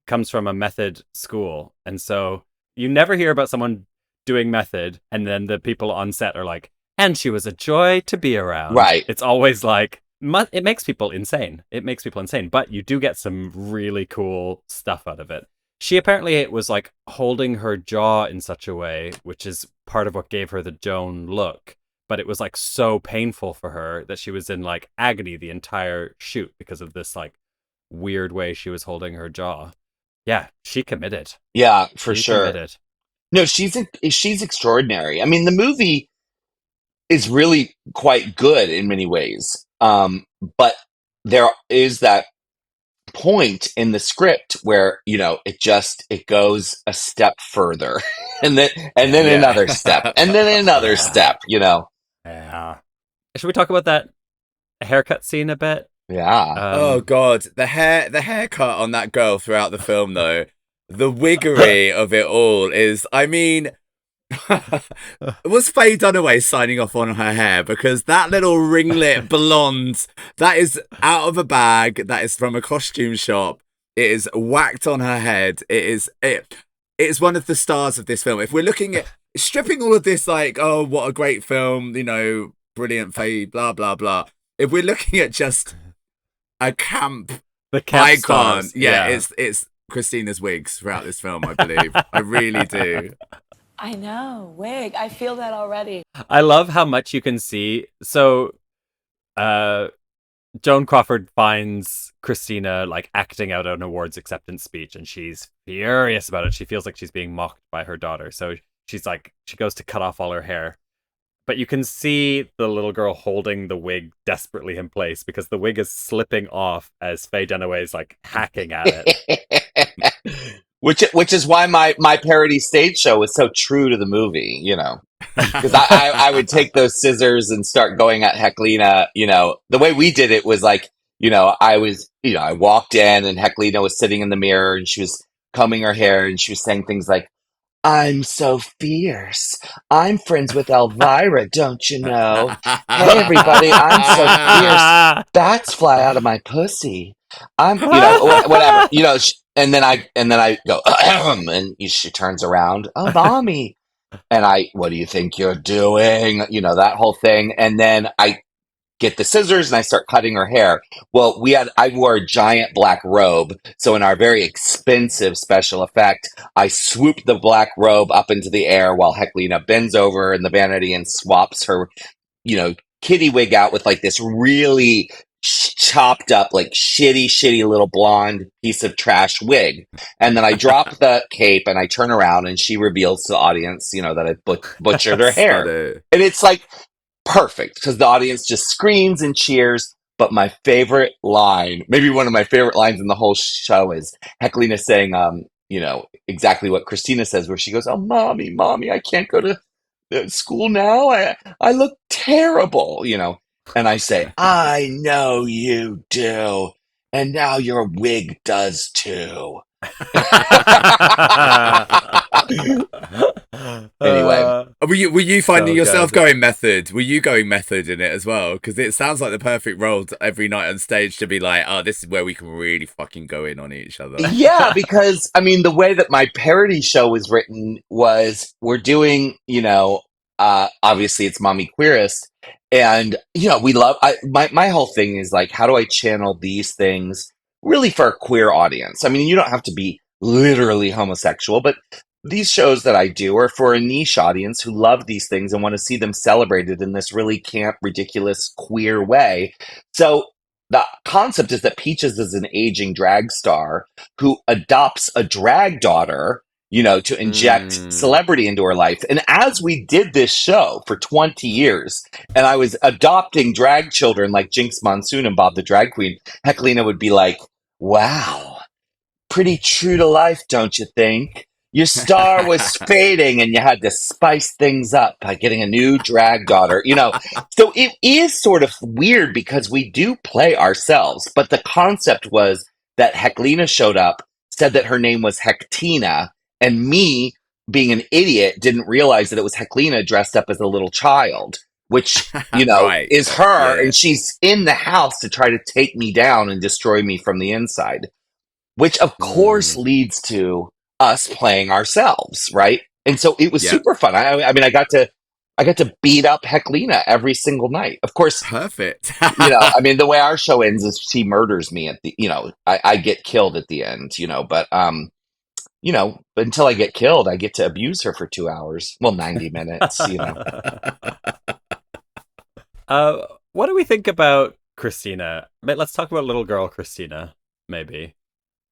comes from a method school. And so you never hear about someone doing method and then the people on set are like, and she was a joy to be around. Right. It's always like, it makes people insane. But you do get some really cool stuff out of it. She apparently was like holding her jaw in such a way, which is part of what gave her the Joan look. But it was like so painful for her that she was in like agony the entire shoot because of this like weird way she was holding her jaw. Yeah, she committed. Yeah, for sure. Committed. No, she's extraordinary. I mean, the movie is really quite good in many ways. But there is that point in the script where, you know, it goes a step further and then another step and then another step, you know. Yeah. Should we talk about that haircut scene a bit? Yeah. Oh God, the haircut on that girl throughout the film, though, the wiggery of it all is. I mean, was Faye Dunaway signing off on her hair? Because that little ringlet blonde, that is out of a bag. That is from a costume shop. It is whacked on her head. It is one of the stars of this film. If we're looking at stripping all of this, like, oh, what a great film, you know, brilliant Faye, blah blah blah. If we're looking at just a camp icon, stars. yeah, it's Christina's wigs throughout this film. I believe. I really do. I know, wig. I feel that already. I love how much you can see. So, Joan Crawford finds Christina like acting out an awards acceptance speech, and she's furious about it. She feels like she's being mocked by her daughter. So she goes to cut off all her hair. But you can see the little girl holding the wig desperately in place because the wig is slipping off as Faye Dunaway is like hacking at it. Which is why my parody stage show was so true to the movie, you know, because I would take those scissors and start going at Heclina. You know, the way we did it was like, you know, I walked in and Heclina was sitting in the mirror and she was combing her hair and she was saying things like, "I'm so fierce. I'm friends with Elvira, don't you know? Hey, everybody, I'm so fierce. Bats fly out of my pussy. I'm, you know, whatever, you know." And then I go, and she turns around. "Oh, mommy." And "What do you think you're doing?" You know, that whole thing. And then I get the scissors and I start cutting her hair. Well, I wore a giant black robe. So in our very expensive special effect, I swoop the black robe up into the air while Heclina bends over in the vanity and swaps her, you know, kitty wig out with like this really chopped up, like shitty little blonde piece of trash wig. And then I drop the cape and I turn around and she reveals to the audience, you know, that I butchered her hair. And it's like, perfect, because the audience just screams and cheers. But my favorite line, maybe one of my favorite lines in the whole show, is Heclina saying, you know, exactly what Christina says, where she goes, "Oh, mommy, I can't go to school now. I look terrible," you know. And I say, "I know you do. And now your wig does too." Anyway, were you finding so yourself good. going method? Were you going method in it as well? Because it sounds like the perfect role every night on stage to be like, oh, this is where we can really fucking go in on each other. Yeah, because I mean, the way that my parody show was written was we're doing, you know, obviously it's Mommie Dearest, and you know, we love. My whole thing is like, how do I channel these things really for a queer audience? I mean, you don't have to be literally homosexual, but these shows that I do are for a niche audience who love these things and want to see them celebrated in this really camp, ridiculous, queer way. So the concept is that Peaches is an aging drag star who adopts a drag daughter, you know, to inject celebrity into her life. And as we did this show for 20 years, and I was adopting drag children like Jinx Monsoon and Bob the Drag Queen, Heclina would be like, "Wow, pretty true to life, don't you think? Your star was fading and you had to spice things up by getting a new drag daughter." You know, so it is sort of weird because we do play ourselves, but the concept was that Heclina showed up, said that her name was Hectina, and me, being an idiot, didn't realize that it was Heclina dressed up as a little child, which, you know, Right. is her, Yeah. and she's in the house to try to take me down and destroy me from the inside. Which, of course, leads to us playing ourselves, right? And so it was super fun. I mean, I got to beat up Heclina every single night. Of course, Perfect. you know, I mean, the way our show ends is she murders me at the, you know, I get killed at the end, you know, but you know, until I get killed, I get to abuse her for 2 hours. Well, 90 minutes, you know. What do we think about Christina? Let's talk about little girl Christina, maybe.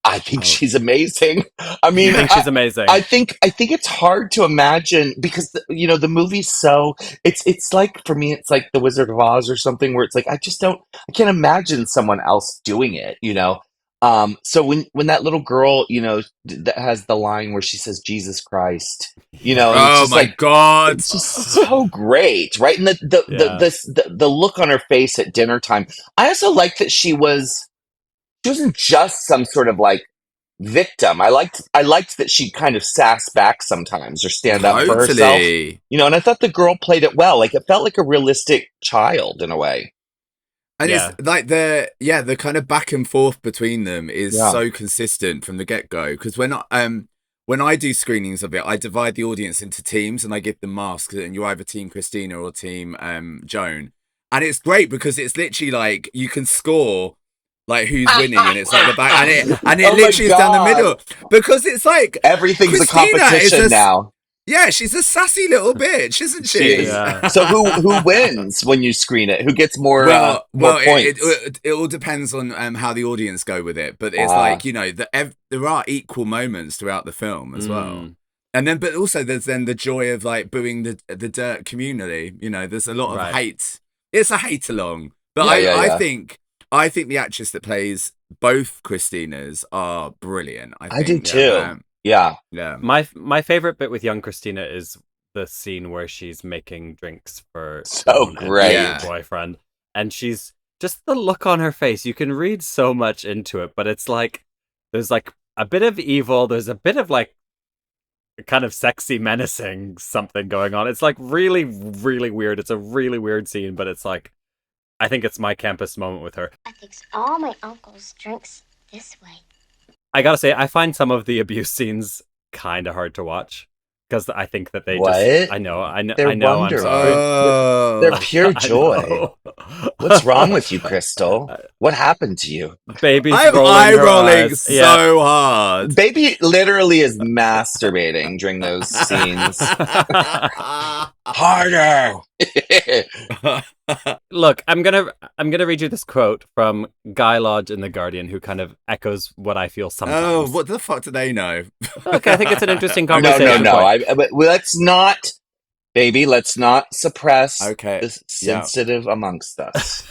I think she's amazing. I mean, I think she's amazing. I think it's hard to imagine because you know the movie's so it's like for me it's like The Wizard of Oz or something where it's like I can't imagine someone else doing it. You know, So when that little girl, that has the line where she says Jesus Christ, and it's Oh just my like God. it's just so great, right? And Yeah. the look on her face at dinner time. I also like that she wasn't just some sort of like victim. I liked that she kind of sass back sometimes or stand up for herself, Totally. and I thought the girl played it well. Like it felt like a realistic child in a way. And it's Yeah. like the kind of back and forth between them is Yeah. so consistent from the get-go. Because when I do screenings of it, I divide the audience into teams and I give them masks, and you're either team Christina or team Joan. And it's great because it's literally like you can score like who's winning, and it's like the back, and it Oh my literally is down the God. middle because it's like Everything's a Christina is competition now. yeah, she's a sassy little bitch, isn't She she? is. Yeah. So who wins when you screen it? Who gets more Well, points? it all depends on how the audience go with it, but it's Ah. like there are equal moments throughout the film as well, and then but also there's then the joy of like booing the dirt community. There's a lot of Right. hate. It's a hate along, but Yeah. I think the actress that plays both Christinas are brilliant. I do think, too. Yeah. My favorite bit with young Christina is the scene where she's making drinks for So Joan and great. her boyfriend, and she's just the look on her face. You can read so much into it, but it's like there's like a bit of evil. There's a bit of like kind of sexy, menacing something going on. It's like really, really weird. It's a really weird scene, but it's like I think it's my campus moment with her. I fix all my uncle's drinks this way. I gotta say, I find some of the abuse scenes kind of hard to watch because I think that they What? just. I know. They're I'm wonderful. sorry. They're pure I joy. know. What's wrong with you, Crystal? What happened to you? Baby's I'm rolling eye her rolling eyes. so Yeah. hard. Baby literally is masturbating during those scenes. Harder. Look, I'm gonna read you this quote from Guy Lodge in The Guardian, who kind of echoes what I feel sometimes. Oh, what the fuck do they know? Look, I think it's an interesting No. conversation. But let's not, baby. Let's not suppress Okay. the sensitive amongst us.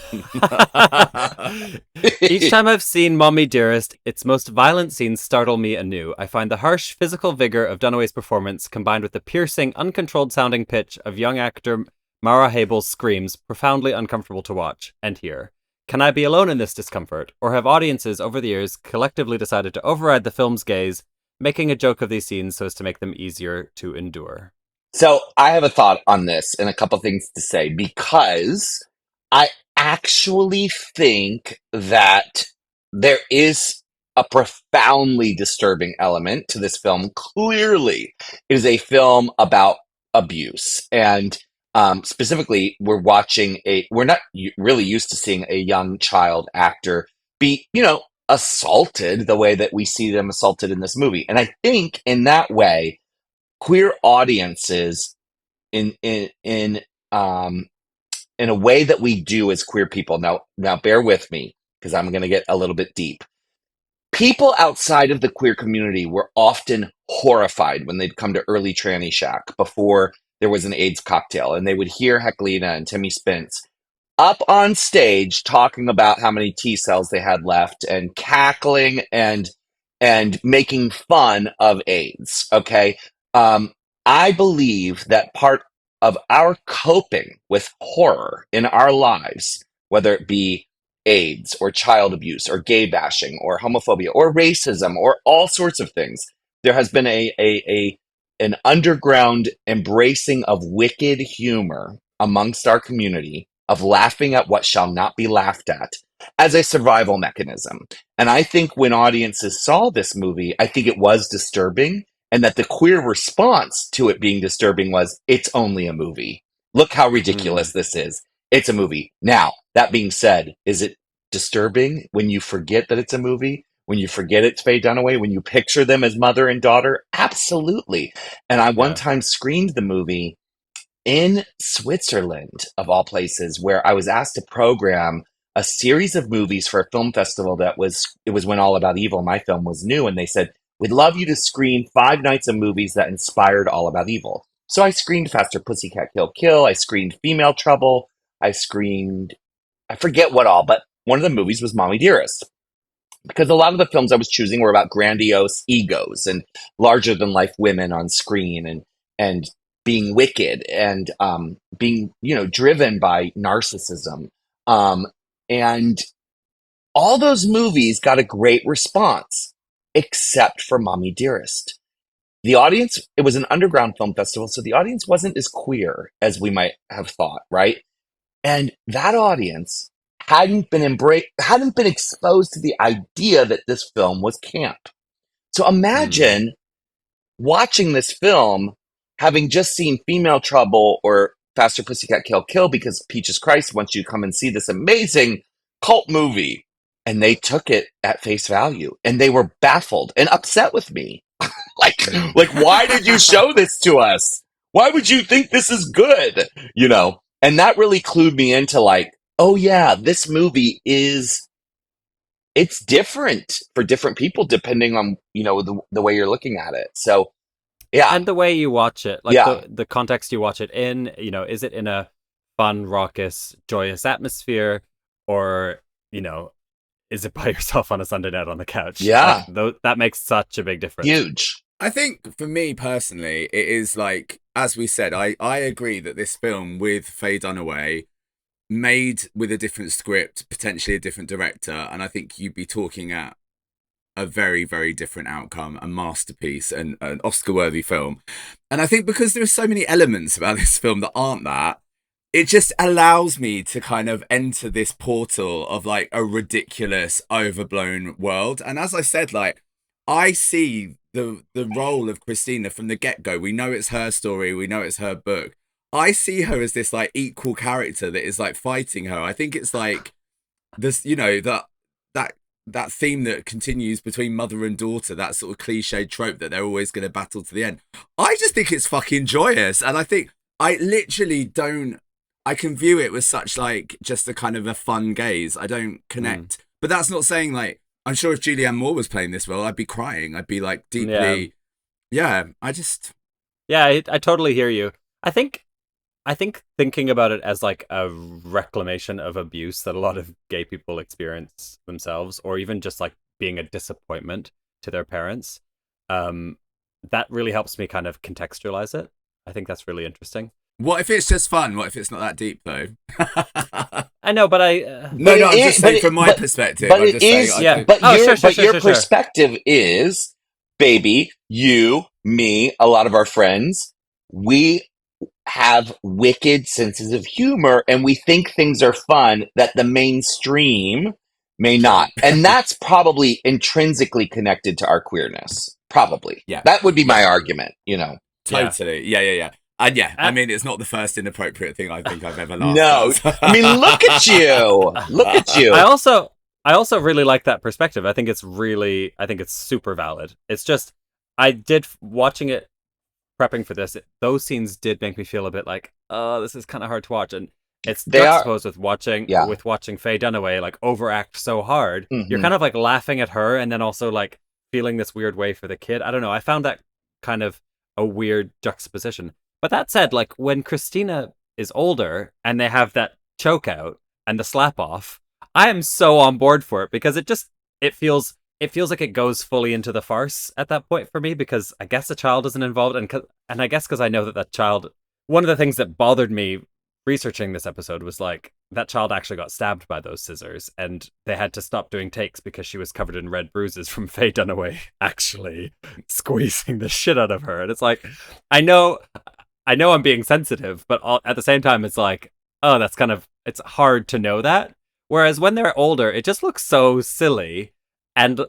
Each time I've seen Mommie Dearest, its most violent scenes startle me anew. I find the harsh physical vigor of Dunaway's performance, combined with the piercing, uncontrolled sounding pitch of young actor Mara Habel's screams, profoundly uncomfortable to watch and hear. Can I be alone in this discomfort, or have audiences over the years collectively decided to override the film's gaze, making a joke of these scenes so as to make them easier to endure? So I have a thought on this and a couple things to say, because I actually think that there is a profoundly disturbing element to this film. Clearly, it is a film about abuse. And specifically, we're not really used to seeing a young child actor be, assaulted the way that we see them assaulted in this movie. And I think in that way, queer audiences in a way that we do as queer people. Now bear with me because I'm going to get a little bit deep. People outside of the queer community were often horrified when they'd come to early Tranny Shack before there was an AIDS cocktail, and they would hear Heclina and Timmy Spence up on stage talking about how many T cells they had left and cackling and making fun of AIDS. Okay. I believe that part of our coping with horror in our lives, whether it be AIDS or child abuse or gay bashing or homophobia or racism or all sorts of things, there has been an underground embracing of wicked humor amongst our community, of laughing at what shall not be laughed at as a survival mechanism. And I think when audiences saw this movie, I think it was disturbing, and that the queer response to it being disturbing was, it's only a movie. Look how ridiculous this is. It's a movie. Now, that being said, is it disturbing when you forget that it's a movie? When you forget it's Faye Dunaway? When you picture them as mother and daughter? Absolutely. And I one time screened the movie in Switzerland, of all places, where I was asked to program a series of movies for a film festival it was when All About Evil, my film, was new, and they said, we'd love you to screen 5 nights of movies that inspired All About Evil. So I screened Faster Pussycat Kill Kill, I screened Female Trouble, I forget what all, but one of the movies was Mommie Dearest. because a lot of the films I was choosing were about grandiose egos and larger than life women on screen, and being wicked, and being, driven by narcissism. And all those movies got a great response, except for Mommie Dearest. The audience, it was an underground film festival, so the audience wasn't as queer as we might have thought, right? And that audience hadn't been exposed to the idea that this film was camp. So imagine watching this film, having just seen Female Trouble or Faster Pussycat Kill Kill, because Peaches Christ wants you to come and see this amazing cult movie. And they took it at face value, and they were baffled and upset with me. like, why did you show this to us? Why would you think this is good? And that really clued me into like, oh yeah, this movie it's different for different people depending on, the way you're looking at it. So yeah. And the way you watch it, like Yeah. the context you watch it in, is it in a fun, raucous, joyous atmosphere, or, is it by yourself on a Sunday night on the couch? Yeah. That makes such a big difference. Huge. I think for me personally, it is like, as we said, I agree that this film with Faye Dunaway, made with a different script, potentially a different director, and I think you'd be talking at a very, very different outcome, a masterpiece and an Oscar-worthy film. And I think because there are so many elements about this film that aren't that, it just allows me to kind of enter this portal of like a ridiculous, overblown world. And as I said, like, I see the role of Christina from the get-go. We know it's her story. We know it's her book. I see her as this like equal character that is like fighting her. I think it's like this, that theme that continues between mother and daughter, that sort of cliched trope that they're always going to battle to the end. I just think it's fucking joyous. And I think I can view it with such like just a kind of a fun gaze. I don't connect, but that's not saying like, I'm sure if Julianne Moore was playing this role, I'd be crying. I'd be like deeply, I totally hear you. I think thinking about it as like a reclamation of abuse that a lot of gay people experience themselves, or even just like being a disappointment to their parents, that really helps me kind of contextualize it. I think that's really interesting. What if it's just fun? What if it's not that deep though? I know, but I'm just saying from my perspective. But I'm it just is, saying, your perspective is, baby, you, me, a lot of our friends, we have wicked senses of humor, and we think things are fun that the mainstream may not. And that's probably intrinsically connected to our queerness. Probably. Yeah. That would be my argument, Totally. Yeah. And I mean, it's not the first inappropriate thing I think I've ever laughed No. at. I mean, look at you. Look at you. I also really like that perspective. I think it's super valid. It's just, watching it, prepping for this, those scenes did make me feel a bit like, oh, this is kind of hard to watch. And it's juxtaposed with watching Faye Dunaway like overact so hard. Mm-hmm. You're kind of like laughing at her and then also like feeling this weird way for the kid. I don't know. I found that kind of a weird juxtaposition. But that said, like when Christina is older and they have that choke out and the slap off, I am so on board for it, because it feels like it goes fully into the farce at that point for me, because I guess the child isn't involved, and I guess because I know that child. One of the things that bothered me researching this episode was like that child actually got stabbed by those scissors, and they had to stop doing takes because she was covered in red bruises from Faye Dunaway actually squeezing the shit out of her. And it's like, I know I'm being sensitive, but at the same time, it's like, oh, it's hard to know that. Whereas when they're older, it just looks so silly. And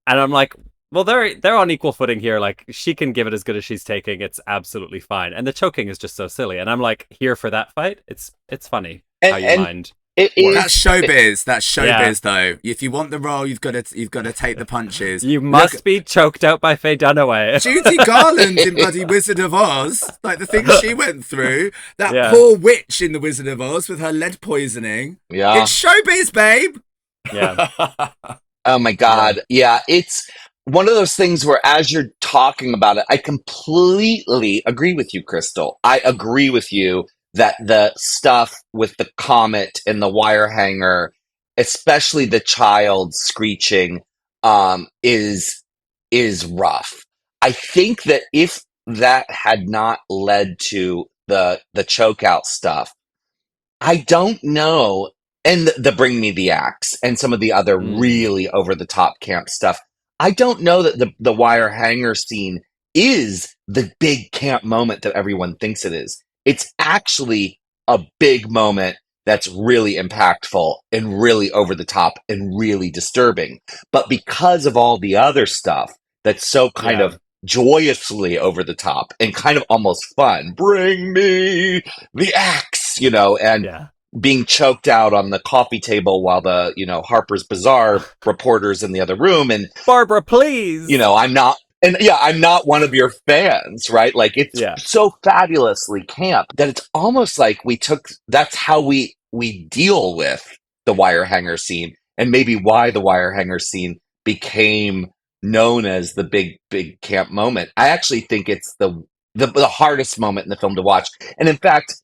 I'm like, well, they're on equal footing here. Like, she can give it as good as she's taking. It's absolutely fine. And the choking is just so silly. And I'm like, here for that fight. It's funny how you mind. That's showbiz. That's showbiz, though. If you want the role, you've got to take the punches. You must be choked out by Faye Dunaway. Judy Garland in bloody Wizard of Oz, like the things she went through. That poor witch in the Wizard of Oz with her lead poisoning. Yeah, it's showbiz, babe. Yeah. Oh my God. Yeah, it's one of those things where as you're talking about it, I completely agree with you, Crystal. I agree with you that the stuff with the comet and the wire hanger, especially the child screeching, is rough. I think that if that had not led to the chokeout stuff, I don't know, and the Bring Me the Axe and some of the other really over the top camp stuff. I don't know that the wire hanger scene is the big camp moment that everyone thinks it is. It's actually a big moment that's really impactful and really over the top and really disturbing. But because of all the other stuff that's so kind Yeah. of joyously over the top and kind of almost fun, bring me the axe, and Yeah. being choked out on the coffee table while the, Harper's Bazaar reporters in the other room. And, Barbara, please. I'm not one of your fans, right? Like, it's Yeah. so fabulously camp that it's almost like that's how we deal with the wire hanger scene, and maybe why the wire hanger scene became known as the big camp moment. I actually think it's the hardest moment in the film to watch. And in fact,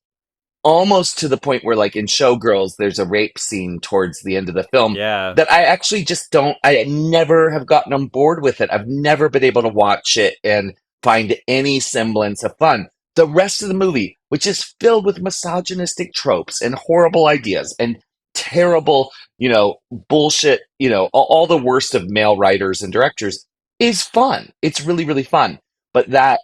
almost to the point where, like in Showgirls, there's a rape scene towards the end of the film Yeah. that I actually just I never have gotten on board with it. I've never been able to watch it and find any semblance of fun. The rest of the movie, which is filled with misogynistic tropes and horrible ideas and terrible, bullshit, all the worst of male writers and directors, is fun. It's really, really fun. But that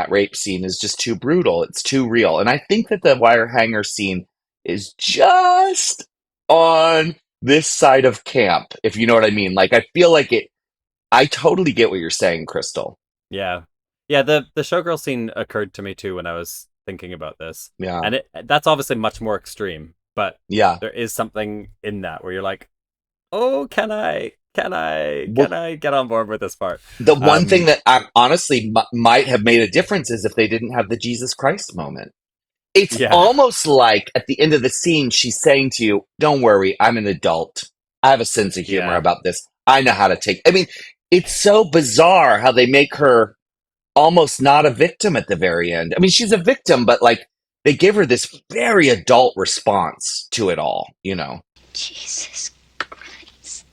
rape scene is just too brutal. It's too real. And I think that the wire hanger scene is just on this side of camp, if you know what I mean. Like, I feel like I totally get what you're saying, Crystal. Yeah. Yeah, the showgirl scene occurred to me too when I was thinking about this. Yeah. And that's obviously much more extreme, but yeah, there is something in that where you're like, oh, can I get on board with this part? The one thing that I honestly might have made a difference is if they didn't have the Jesus Christ moment. It's almost like at the end of the scene, she's saying to you, don't worry, I'm an adult. I have a sense of humor about this. I know how to take. I mean, it's so bizarre how they make her almost not a victim at the very end. I mean, she's a victim, but like they give her this very adult response to it all, Jesus Christ.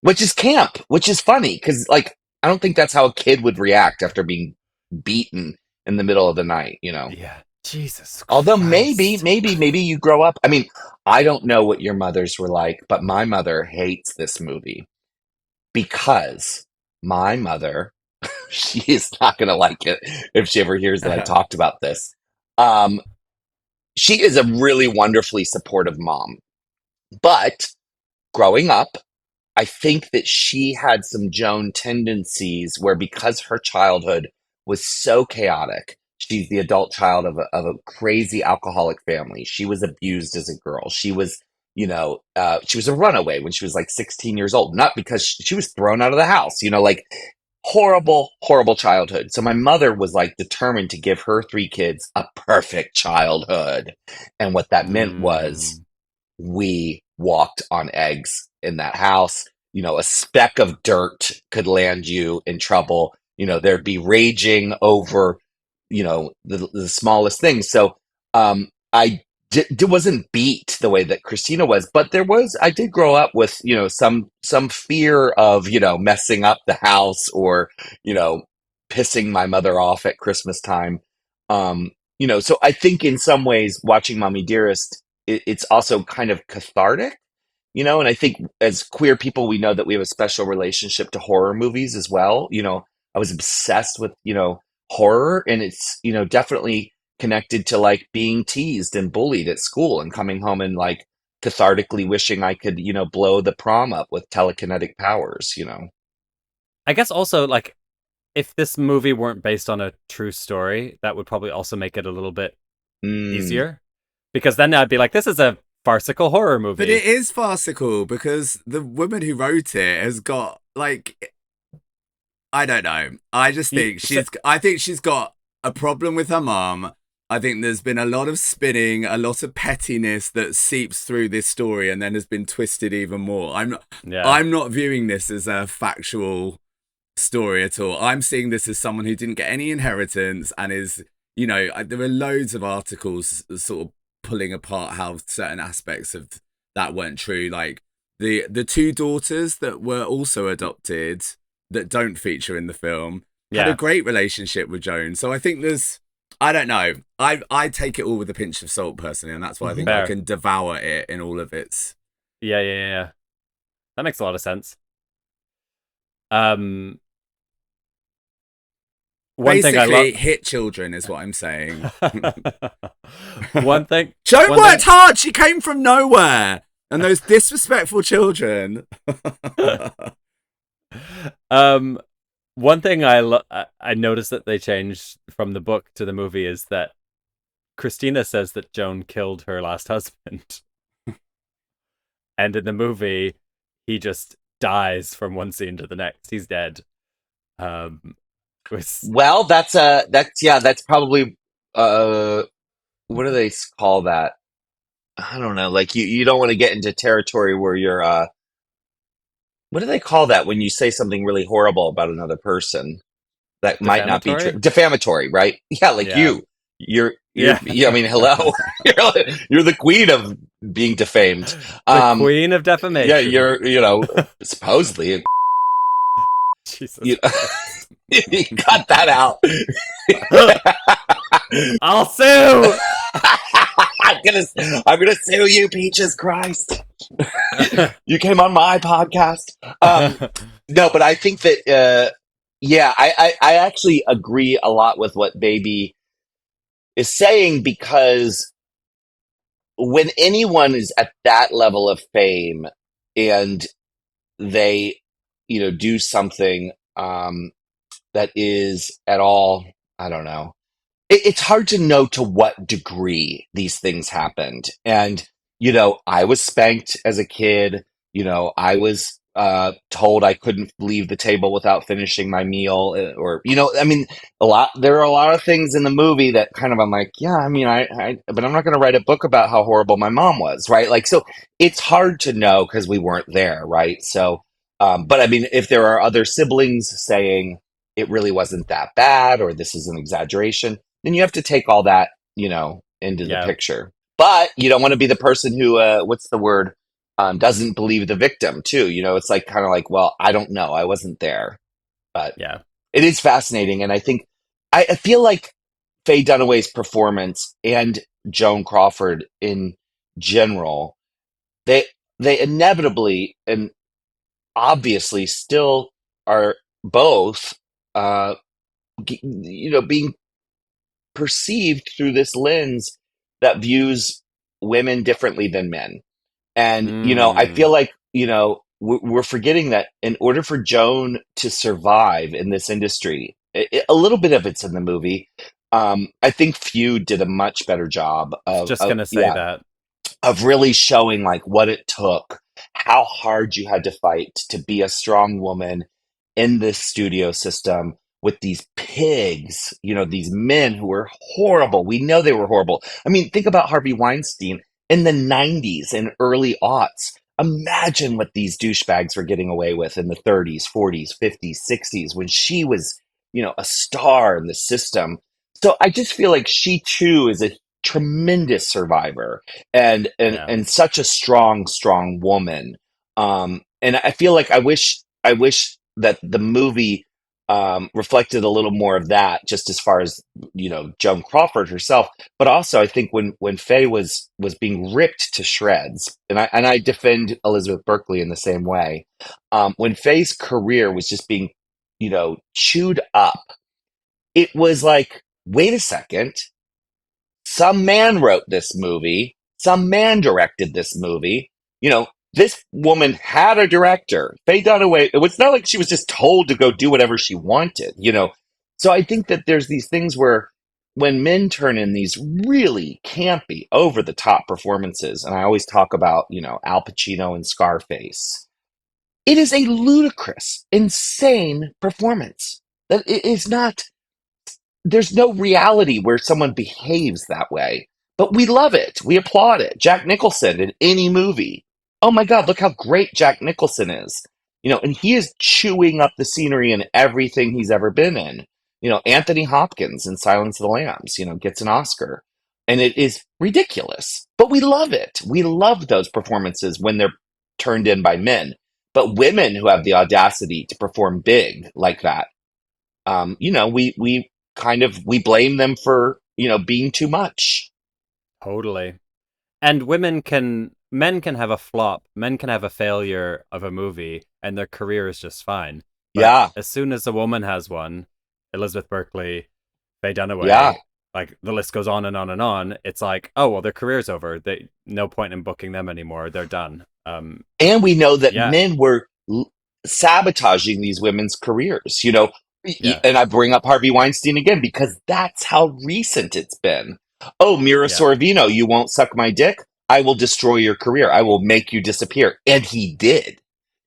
Which is camp, which is funny because, like, I don't think that's how a kid would react after being beaten in the middle of the night, Yeah. Jesus Christ. Although maybe you grow up. I mean, I don't know what your mothers were like, but my mother hates this movie because my mother, she is not going to like it if she ever hears that I talked about this. She is a really wonderfully supportive mom, but growing up, I think that she had some Joan tendencies where, because her childhood was so chaotic, she's the adult child of a crazy alcoholic family. She was abused as a girl. She was, she was a runaway when she was like 16 years old, not because she was thrown out of the house, like horrible, horrible childhood. So my mother was like determined to give her 3 kids a perfect childhood. And what that meant was we walked on eggs in that house. A speck of dirt could land you in trouble. There'd be raging over, the smallest things. So I wasn't beat the way that Christina was, but I did grow up with, some fear of, messing up the house or, pissing my mother off at Christmas time. So I think in some ways watching Mommie Dearest, it's also kind of cathartic, and I think as queer people, we know that we have a special relationship to horror movies as well. I was obsessed with, horror, and it's, definitely connected to like being teased and bullied at school and coming home and like cathartically wishing I could, blow the prom up with telekinetic powers, I guess also, like, if this movie weren't based on a true story, that would probably also make it a little bit easier. Because then I'd be like, this is a farcical horror movie. But it is farcical because the woman who wrote it has got, like, I don't know. I just think I think she's got a problem with her mom. I think there's been a lot of spinning, a lot of pettiness that seeps through this story and then has been twisted even more. I'm not viewing this as a factual story at all. I'm seeing this as someone who didn't get any inheritance and is, there are loads of articles sort of pulling apart how certain aspects of that weren't true. Like the two daughters that were also adopted that don't feature in the film had a great relationship with Joan. So I think there's, I don't know, I take it all with a pinch of salt personally, and that's why I think I can devour it in all of its. Yeah. That makes a lot of sense. One Basically, thing I love, hit children is what I'm saying. One thing Joan worked hard. She came from nowhere, and those disrespectful children. One thing I noticed that they changed from the book to the movie is that Christina says that Joan killed her last husband, and in the movie, he just dies from one scene to the next. He's dead. Well, that's probably what do they call that? I don't know. Like you don't want to get into territory where you're what do they call that when you say something really horrible about another person that might not be true? Defamatory, right? Yeah, like you're I mean, hello. you're the queen of being defamed. The queen of defamation. Yeah, you're supposedly Jesus. You cut that out. I'll sue. I'm gonna sue you, Peaches. Christ. You came on my podcast. No, but I think that I actually agree a lot with what Baby is saying, because when anyone is at that level of fame and they do something that is at all, I don't know, it's hard to know to what degree these things happened. And I was spanked as a kid. I was told I couldn't leave the table without finishing my meal, or I mean, there are a lot of things in the movie that kind of, I'm like, yeah, I mean, I but I'm not going to write a book about how horrible my mom was, right? Like, so it's hard to know because we weren't there, right? So but I mean, if there are other siblings saying it really wasn't that bad, or this is an exaggeration, then you have to take all that into the picture. But you don't want to be the person who what's the word, doesn't believe the victim too. It's like, kind of like, well, I don't know, I wasn't there. But it is fascinating. And I think I feel like Faye Dunaway's performance and Joan Crawford in general, they inevitably and obviously still are both being perceived through this lens that views women differently than men. And I feel like we're forgetting that in order for Joan to survive in this industry, a little bit of it's in the movie. I think Feud did a much better job of just gonna say that, of really showing like what it took, how hard you had to fight to be a strong woman in this studio system with these pigs, these men who were horrible. We know they were horrible. I mean, think about Harvey Weinstein in the 90s and early aughts. Imagine what these douchebags were getting away with in the 30s, 40s, 50s, 60s, when she was, a star in the system. So I just feel like she too is a tremendous survivor and such a strong woman. And I feel like I wish that the movie reflected a little more of that, just as far as Joan Crawford herself, but also I think when Faye was being ripped to shreds, and I defend Elizabeth Berkley in the same way, when Faye's career was just being chewed up, it was like, wait a second, some man wrote this movie, some man directed this movie, this woman had a director. Faye Dunaway, it was not like she was just told to go do whatever she wanted, So I think that there's these things where when men turn in these really campy, over-the-top performances, and I always talk about, Al Pacino and Scarface, it is a ludicrous, insane performance. That it is not, there's no reality where someone behaves that way, but we love it. We applaud it. Jack Nicholson in any movie. Oh my God, look how great Jack Nicholson is. And he is chewing up the scenery in everything he's ever been in. Anthony Hopkins in Silence of the Lambs, gets an Oscar. And it is ridiculous, but we love it. We love those performances when they're turned in by men. But women who have the audacity to perform big like that, we we blame them for being too much. Totally. And men can have a flop, men can have a failure of a movie, and their career is just fine. But Yeah, as soon as a woman has one, Elizabeth Berkley, Faye Dunaway, yeah. like the list goes on and on and on. It's like, oh well, their career's over. They no point in booking them anymore. They're done. And we know that Yeah, men were sabotaging these women's careers, yeah, and I bring up Harvey Weinstein again because that's how recent it's been. Oh, Mira yeah. Sorvino, you won't suck my dick? I will destroy your career. I will make you disappear. And he did.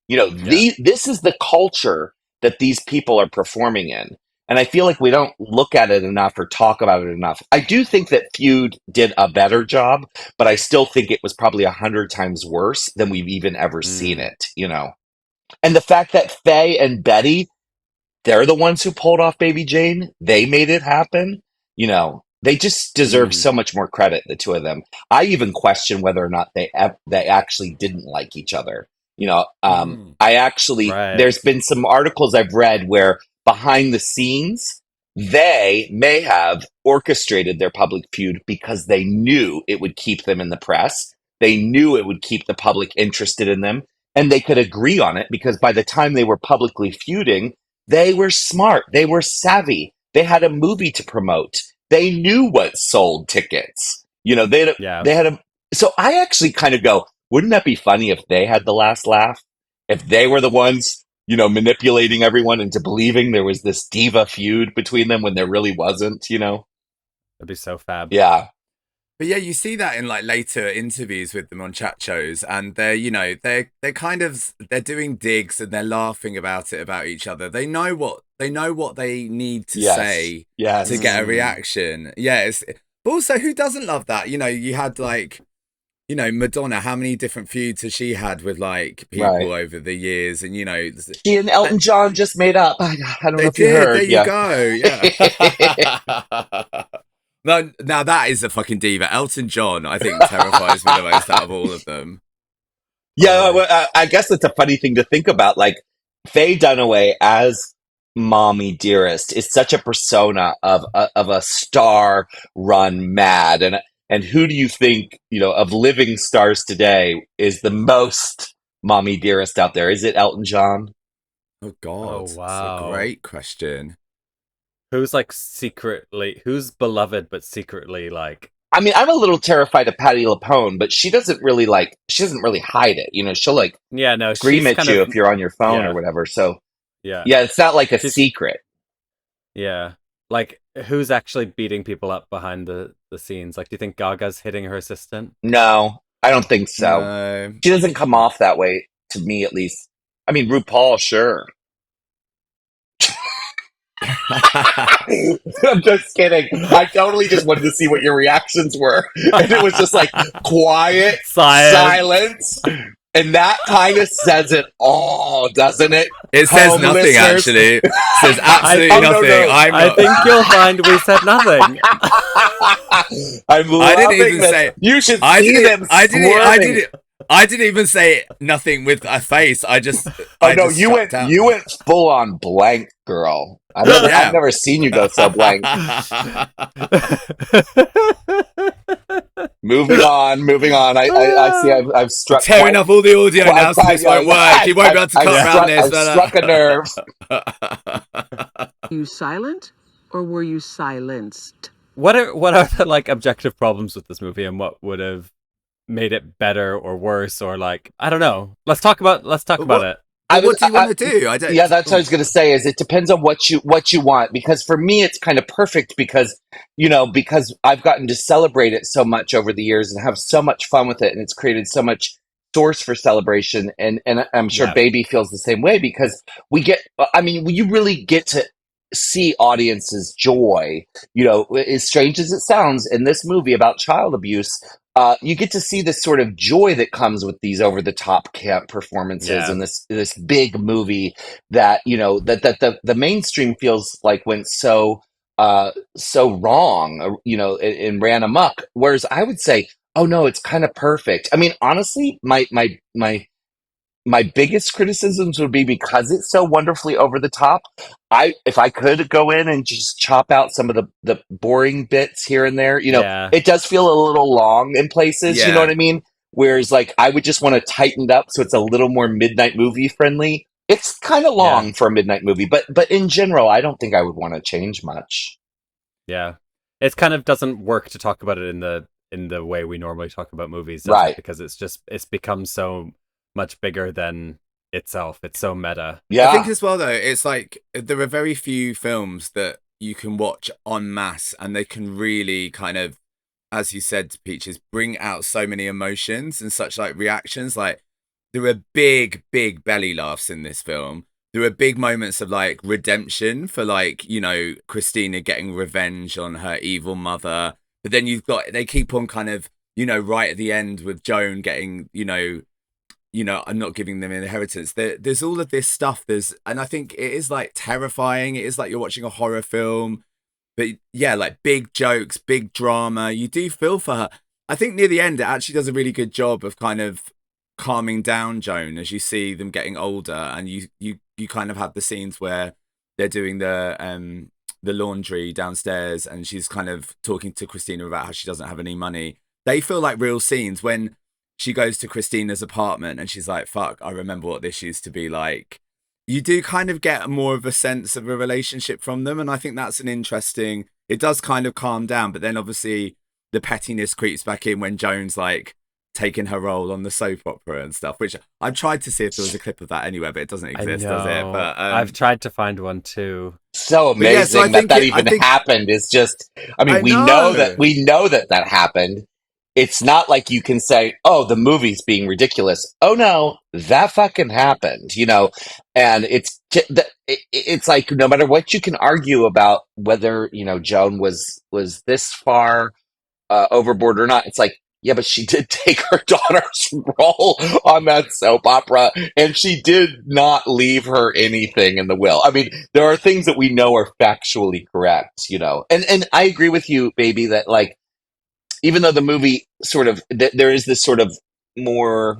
Yeah. This is the culture that these people are performing in. And I feel like we don't look at it enough or talk about it enough. I do think that Feud did a better job, but I still think it was probably 100 times worse than we've even ever seen Mm. it. And the fact that Faye and Betty, they're the ones who pulled off Baby Jane. They made it happen. They just deserve Mm. so much more credit, the two of them. I even question whether or not they actually didn't like each other. I actually, Right. there's been some articles I've read where behind the scenes, they may have orchestrated their public feud because they knew it would keep them in the press. They knew it would keep the public interested in them, and they could agree on it because by the time they were publicly feuding, they were smart. They were savvy. They had a movie to promote. They knew what sold tickets. Yeah. They had a. So I actually kind of go, wouldn't that be funny if they had the last laugh? If they were the ones, manipulating everyone into believing there was this diva feud between them when there really wasn't? That'd be so fab. Yeah. But yeah, you see that in like later interviews with them on chat shows, and they're kind of they're doing digs and they're laughing about it about each other. They know what they need to Yes. say Yes. to get a reaction. Yes, but also who doesn't love that? You had like Madonna. How many different feuds has she had with like people Right. over the years? And She and Elton John just made up. I don't know they if you did. heard. There you Yeah. go. Yeah. No, now that is a fucking diva. Elton John, I think, terrifies me the most out of all of them. Yeah, well, I guess it's a funny thing to think about. Like Faye Dunaway as Mommy Dearest is such a persona of a star run mad, and who do you think of living stars today is the most Mommy Dearest out there? Is it Elton John? Oh God, Oh, wow. That's a great question. Who's who's beloved but secretly like? I mean, I'm a little terrified of Patti LuPone, but she doesn't really hide it. She'll Yeah, no, scream she's at kind you of if you're on your phone yeah, or whatever. So yeah, yeah, it's not like a she's secret. yeah. Like, who's actually beating people up behind the scenes? Like, do you think Gaga's hitting her assistant? No, I don't think so. No. She doesn't come off that way to me, at least. I mean, RuPaul, sure. I'm just kidding. I totally just wanted to see what your reactions were. And it was just like quiet silence. And that kind of says it all, doesn't it? It says Home nothing, listeners? actually. It says absolutely nothing. No. I think you'll find we said nothing. I'm I didn't loving even this. say. You should see them squirming. I didn't even say nothing with a face. I just. You went full on blank, girl. I've never seen you go so blank. Moving on. I see. I've struck. Tearing up all the audio now, so this won't work. You won't be able to cut around this. I've struck a nerve. You silent, or were you silenced? What are the like objective problems with this movie, and what would have made it better or worse, or like I don't know. Let's talk about it. What do you want to do? I don't. Yeah, that's what I was going to say. Is it depends on what you want? Because for me, it's kind of perfect because I've gotten to celebrate it so much over the years and have so much fun with it, and it's created so much source for celebration. And I'm sure Baby feels the same way because you really get to see audiences' joy. As strange as it sounds, in this movie about child abuse. You get to see this sort of joy that comes with these over the top camp performances and this big movie that that the mainstream feels like went so wrong, and ran amok. Whereas I would say, oh no, it's kind of perfect. I mean, honestly, my my biggest criticisms would be because it's so wonderfully over the top. If I could go in and just chop out some of the boring bits here and there, Yeah. it does feel a little long in places. You know what Yeah. I mean? Whereas, like, I would just want to tighten it up so it's a little more midnight movie friendly. It's kind of Yeah. long for a midnight movie, but in general, I don't think I would want to change much. Yeah. It kind of doesn't work to talk about it in the way we normally talk about movies, does Right. it? Because it's become so much bigger than itself. It's so meta. Yeah. I think as well though, it's like there are very few films that you can watch en masse and they can really kind of, as you said, Peaches, bring out so many emotions and such like reactions. Like there are big belly laughs in this film. There are big moments of like redemption for like, Christina getting revenge on her evil mother. But then they keep on kind of, right at the end with Joan getting, I'm not giving them inheritance. There's all of this stuff. And I think it is like terrifying. It is like you're watching a horror film. But yeah, like big jokes, big drama. You do feel for her. I think near the end, it actually does a really good job of kind of calming down Joan as you see them getting older, and you kind of have the scenes where they're doing the laundry downstairs, and she's kind of talking to Christina about how she doesn't have any money. They feel like real scenes when she goes to Christina's apartment and she's like, "Fuck, I remember what this used to be like." You do kind of get more of a sense of a relationship from them. And I think that's it does kind of calm down. But then obviously the pettiness creeps back in when Joan's like taking her role on the soap opera and stuff, which I've tried to see if there was a clip of that anywhere, but it doesn't exist, does it? But I've tried to find one too. So amazing that even happened. Is just, we know that happened. It's not like you can say, "Oh, the movie's being ridiculous." Oh no, that fucking happened, And it's like no matter what you can argue about whether Joan was this far overboard or not. It's like, yeah, but she did take her daughter's role on that soap opera, and she did not leave her anything in the will. I mean, there are things that we know are factually correct, And I agree with you, baby, that like, even though the movie sort of, there is this sort of more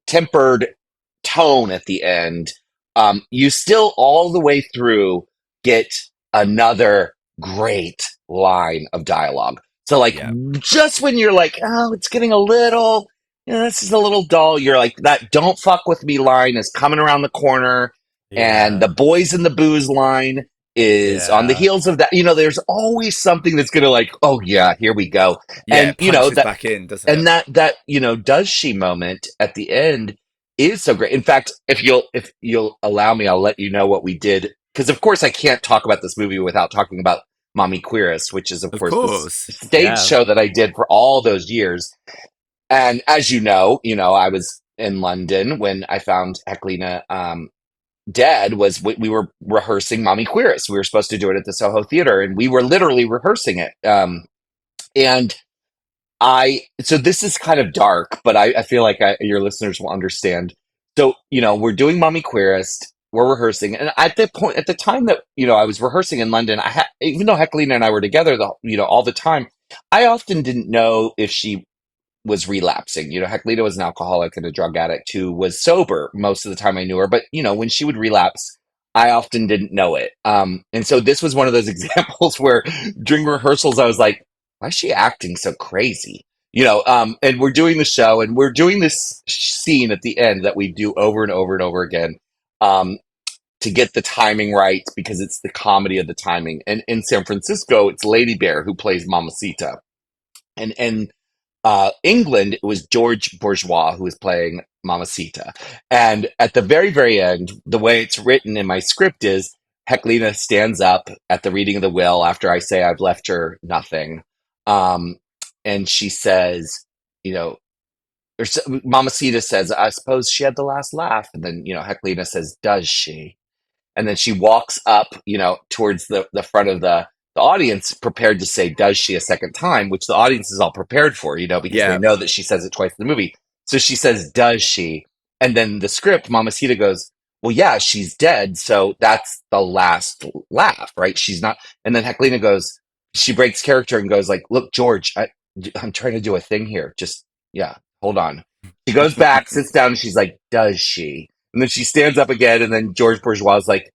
tempered tone at the end, you still all the way through get another great line of dialogue. So like, just when you're like, oh, it's getting a little, this is a little dull, you're like, that "don't fuck with me" line is coming around the corner, and the "boys in the booze" line is on the heels of that. There's always something that's gonna like, oh yeah, here we go. Yeah, And that back in, doesn't and it? that does she moment at the end is so great. In fact, if you'll allow me, I'll let you know what we did, because of course I can't talk about this movie without talking about Mommie Dearest, which is of course the stage show that I did for all those years. And as you know, I was in London when I found Heklina dead. We were rehearsing Mommie Dearest. We were supposed to do it at the Soho Theater, and we were literally rehearsing it. And so this is kind of dark, but I feel like your listeners will understand. So, we're doing Mommie Dearest, we're rehearsing. And at the time that, I was rehearsing in London, even though Heklina and I were together, all the time, I often didn't know if she was relapsing. Heklina was an alcoholic and a drug addict who was sober most of the time I knew her. But, when she would relapse, I often didn't know it. And so this was one of those examples where during rehearsals, I was like, why is she acting so crazy? And we're doing the show, and we're doing this scene at the end that we do over and over and over again, to get the timing right, because it's the comedy of the timing. And in San Francisco, it's Lady Bear who plays Mamacita. And in England, it was George Bourgeois who was playing Mamacita. And at the very, very end, the way it's written in my script is Heklina stands up at the reading of the will after I say I've left her nothing. And she says, Mamacita says, "I suppose she had the last laugh." And then, Heklina says, "Does she?" And then she walks up, towards the front of the audience, prepared to say, "Does she?" a second time, which the audience is all prepared for, because they know that she says it twice in the movie. So she says, "Does she?" And then the script, Mamacita goes, "Well, yeah, she's dead. So that's the last laugh, right? She's not." And then Heklina goes, she breaks character and goes like, "Look, George, I'm trying to do a thing here. Just, hold on." She goes back, sits down, and she's like, does she? And then she stands up again, and then George Bourgeois is like,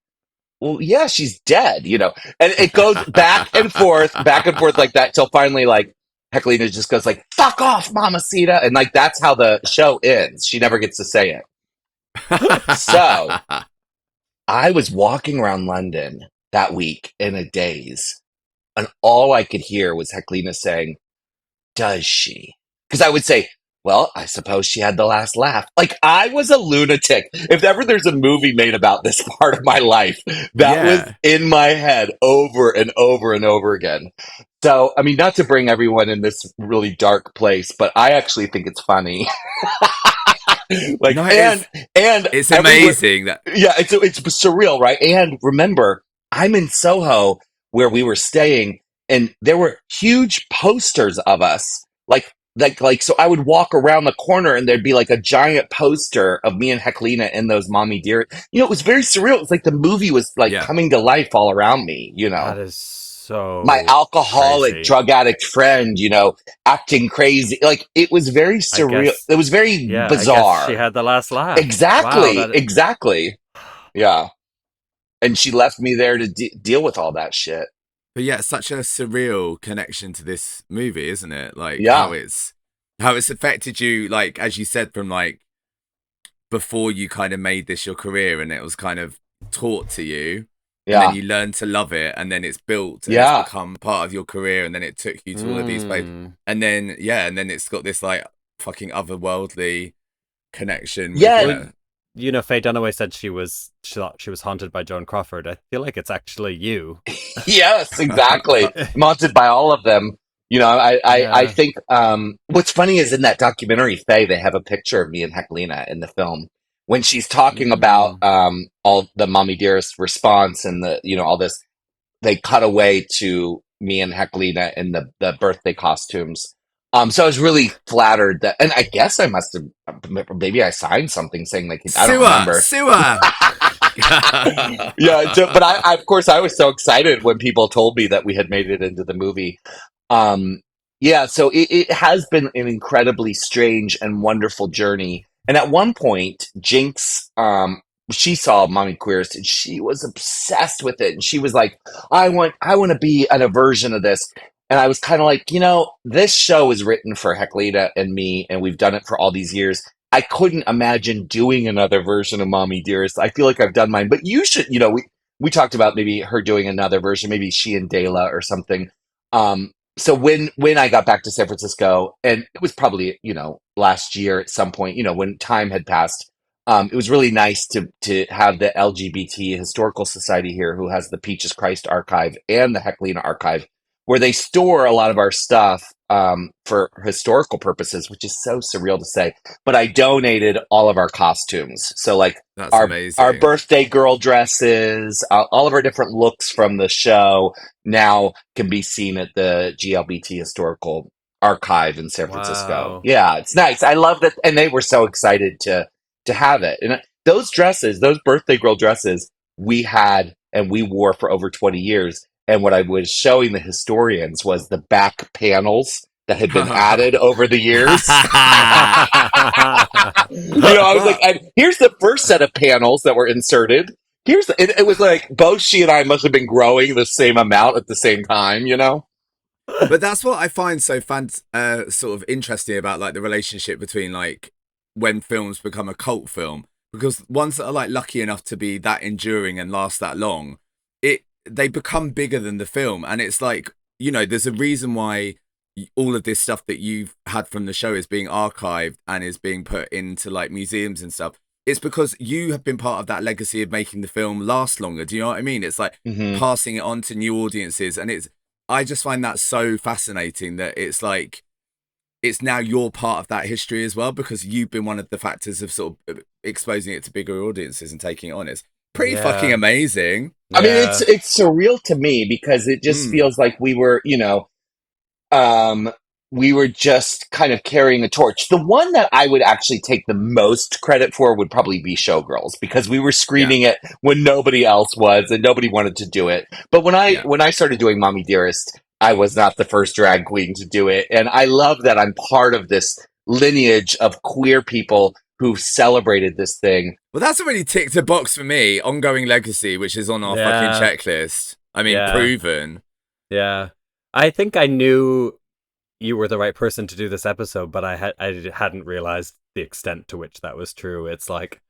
well, yeah, she's dead, you know? And it goes back and forth like that till finally, like, Heclina just goes like, fuck off, Mamacita. And like, that's how the show ends. She never gets to say it. So I was walking around London that week in a daze, and all I could hear was Heclina saying, does she? Because I would say, well, I suppose she had the last laugh. Like, I was a lunatic. If ever there's a movie made about this part of my life, that was in my head over and over and over again. So, I mean, not to bring everyone in this really dark place, but I actually think it's funny. Like, no, and it's amazing that it's surreal, right? And remember, I'm in Soho where we were staying, and there were huge posters of us, like so I would walk around the corner and there'd be like a giant poster of me and Heclina in those Mommie Dearest. You know, it was very surreal. It was like the movie was like coming to life all around me, you know. That is so my alcoholic crazy. drug addict friend, you know, acting crazy. Like, it was very surreal. It was very bizarre. I guess she had the last laugh. Exactly. Wow, exactly. Yeah. And she left me there to deal with all that shit. But yeah, it's such a surreal connection to this movie, isn't it? Like how it's affected you, like, as you said, from like before you kind of made this your career, and it was kind of taught to you. And then you learn to love it, and then it's built and it's become part of your career, and then it took you to all of these places. And then and then it's got this like fucking otherworldly connection. You know, Faye Dunaway said she thought she was haunted by Joan Crawford. I feel like it's actually you. Yes, exactly. I'm haunted by all of them. You know, I think what's funny is in that documentary, Faye, they have a picture of me and Heclina in the film. When she's talking about all the Mommie Dearest response and the, you know, all this, they cut away to me and Heclina in the birthday costumes. So I was really flattered that, and I guess I must have, maybe I signed something saying like, I don't remember. But I, of course, I was so excited when people told me that we had made it into the movie. So it has been an incredibly strange and wonderful journey. And at one point, Jinx, she saw Mommie Dearest and she was obsessed with it. And she was like, I want to be in a version of this. And I was kind of like, you know, this show is written for Heclina and me, and we've done it for all these years. I couldn't imagine doing another version of Mommie Dearest. I feel like I've done mine, but you should, you know, we talked about maybe her doing another version, maybe she and Dela or something. So when I got back to San Francisco, and it was probably, you know, last year at some point, you know, when time had passed, it was really nice to have the LGBT Historical Society here, who has the Peaches Christ Archive and the Heclina Archive, where they store a lot of our stuff for historical purposes, which is so surreal to say. But I donated all of our costumes. So like our birthday girl dresses, all of our different looks from the show now can be seen at the GLBT Historical Archive in San Francisco. Wow. Yeah, it's nice. I love that. And they were so excited to have it. And those dresses, those birthday girl dresses, we had and we wore for over 20 years. And what I was showing the historians was the back panels that had been added over the years. You know, I was like, here's the first set of panels that were inserted. It was like both she and I must have been growing the same amount at the same time, you know? But that's what I find so sort of interesting about like the relationship between like when films become a cult film, because ones that are like lucky enough to be that enduring and last that long, they become bigger than the film. And it's like, you know, there's a reason why all of this stuff that you've had from the show is being archived and is being put into like museums and stuff. It's because you have been part of that legacy of making the film last longer. Do you know what I mean? It's like passing it on to new audiences. And I just find that so fascinating that it's like, it's now you're part of that history as well, because you've been one of the factors of sort of exposing it to bigger audiences and taking it on. It's pretty fucking amazing. I mean, it's surreal to me because it just feels like we were, you know, we were just kind of carrying a torch. The one that I would actually take the most credit for would probably be Showgirls, because we were screening it when nobody else was and nobody wanted to do it. But when I started doing Mommie Dearest, I was not the first drag queen to do it. And I love that I'm part of this lineage of queer people who celebrated this thing. Well, that's already ticked a box for me. Ongoing legacy, which is on our fucking checklist. I mean, proven. Yeah. I think I knew you were the right person to do this episode, but I hadn't realized the extent to which that was true. It's like,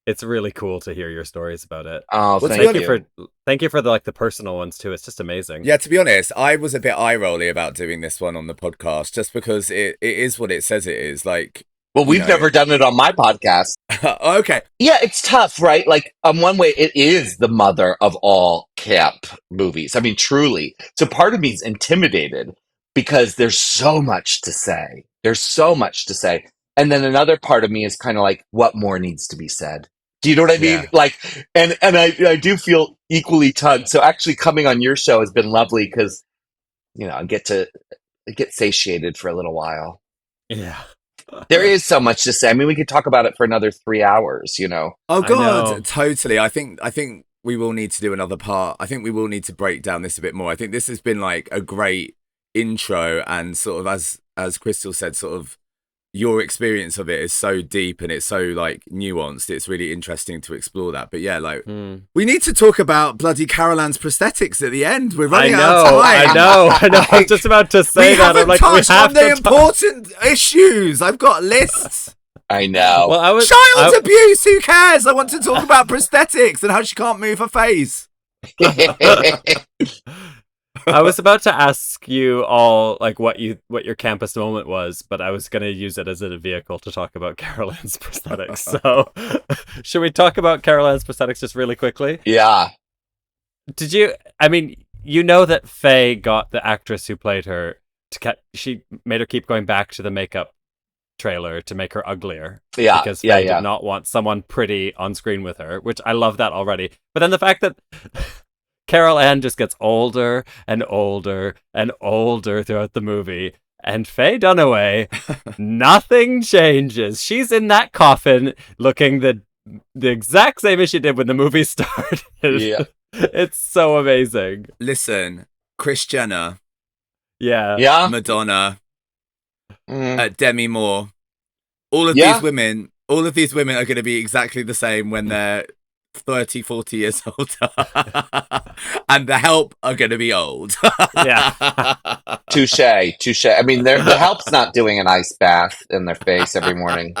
it's really cool to hear your stories about it. Oh, Well, thank you for the personal ones too. It's just amazing. Yeah, to be honest, I was a bit eye-rolly about doing this one on the podcast, just because it is what it says it is. Like, well, we've never done it on my podcast. Okay. Yeah, it's tough, right? Like, one way, it is the mother of all camp movies. I mean, truly. So part of me is intimidated because there's so much to say. There's so much to say. And then another part of me is kind of like, what more needs to be said? Do you know what I mean? Yeah. Like, and I do feel equally tugged. So actually coming on your show has been lovely because, I get satiated for a little while. Yeah. There is so much to say. I mean, we could talk about it for another 3 hours, Oh God, totally. I think we will need to do another part. I think we will need to break down this a bit more. I think this has been like a great intro, and sort of as Crystal said, sort of your experience of it is so deep and it's so like nuanced. It's really interesting to explore that. But yeah, like we need to talk about bloody Carol Ann's prosthetics at the end. We're running out of time. I know. I was just about to say that. I'm like, we have on the important issues. I've got lists. I know. Well, Child abuse. Who cares? I want to talk about prosthetics and how she can't move her face. I was about to ask you all like what your campus moment was, but I was going to use it as a vehicle to talk about Carol Ann's prosthetics. So, should we talk about Carol Ann's prosthetics just really quickly? Yeah. Did you? I mean, that Faye got the actress who played her she made her keep going back to the makeup trailer to make her uglier. Yeah. Because Faye did not want someone pretty on screen with her, which I love that already. But then the fact that Carol Ann just gets older and older and older throughout the movie. And Faye Dunaway, nothing changes. She's in that coffin looking the exact same as she did when the movie started. Yeah. It's so amazing. Listen, Kris Jenner. Yeah. Madonna. Demi Moore. All of these women are going to be exactly the same when they're 30, 40 years older. And the help are going to be old. Yeah. Touche. I mean, the help's not doing an ice bath in their face every morning.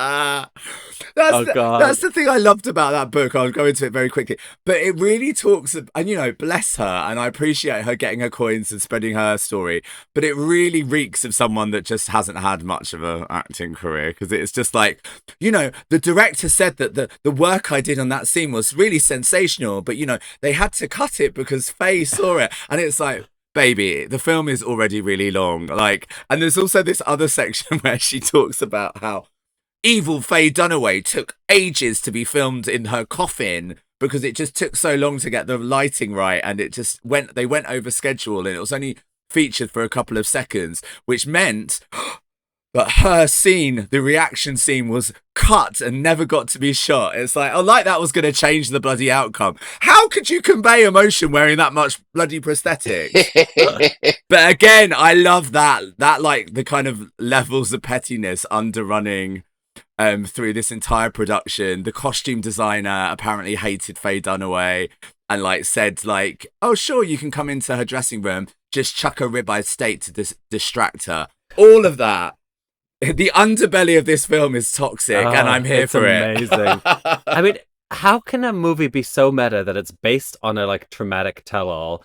That's the thing I loved about that book. I'll go into it very quickly. But it really talks, and bless her, and I appreciate her getting her coins and spreading her story. But it really reeks of someone that just hasn't had much of an acting career, because it's just like, the director said that the work I did on that scene was really sensational, but they had to cut it because Faye saw it, and it's like, baby, the film is already really long. Like, and there's also this other section where she talks about how evil Faye Dunaway took ages to be filmed in her coffin because it just took so long to get the lighting right, and they went over schedule, and it was only featured for a couple of seconds, which meant that her scene, the reaction scene, was cut and never got to be shot. It's like, like that was going to change the bloody outcome. How could you convey emotion wearing that much bloody prosthetic? But again, I love that like the kind of levels of pettiness underrunning through this entire production. The costume designer apparently hated Faye Dunaway and like said like, oh sure, you can come into her dressing room, just chuck a ribeye steak to distract her. All of that. The underbelly of this film is toxic, and I'm here for amazing. it. I mean, how can a movie be so meta that it's based on a like traumatic tell-all,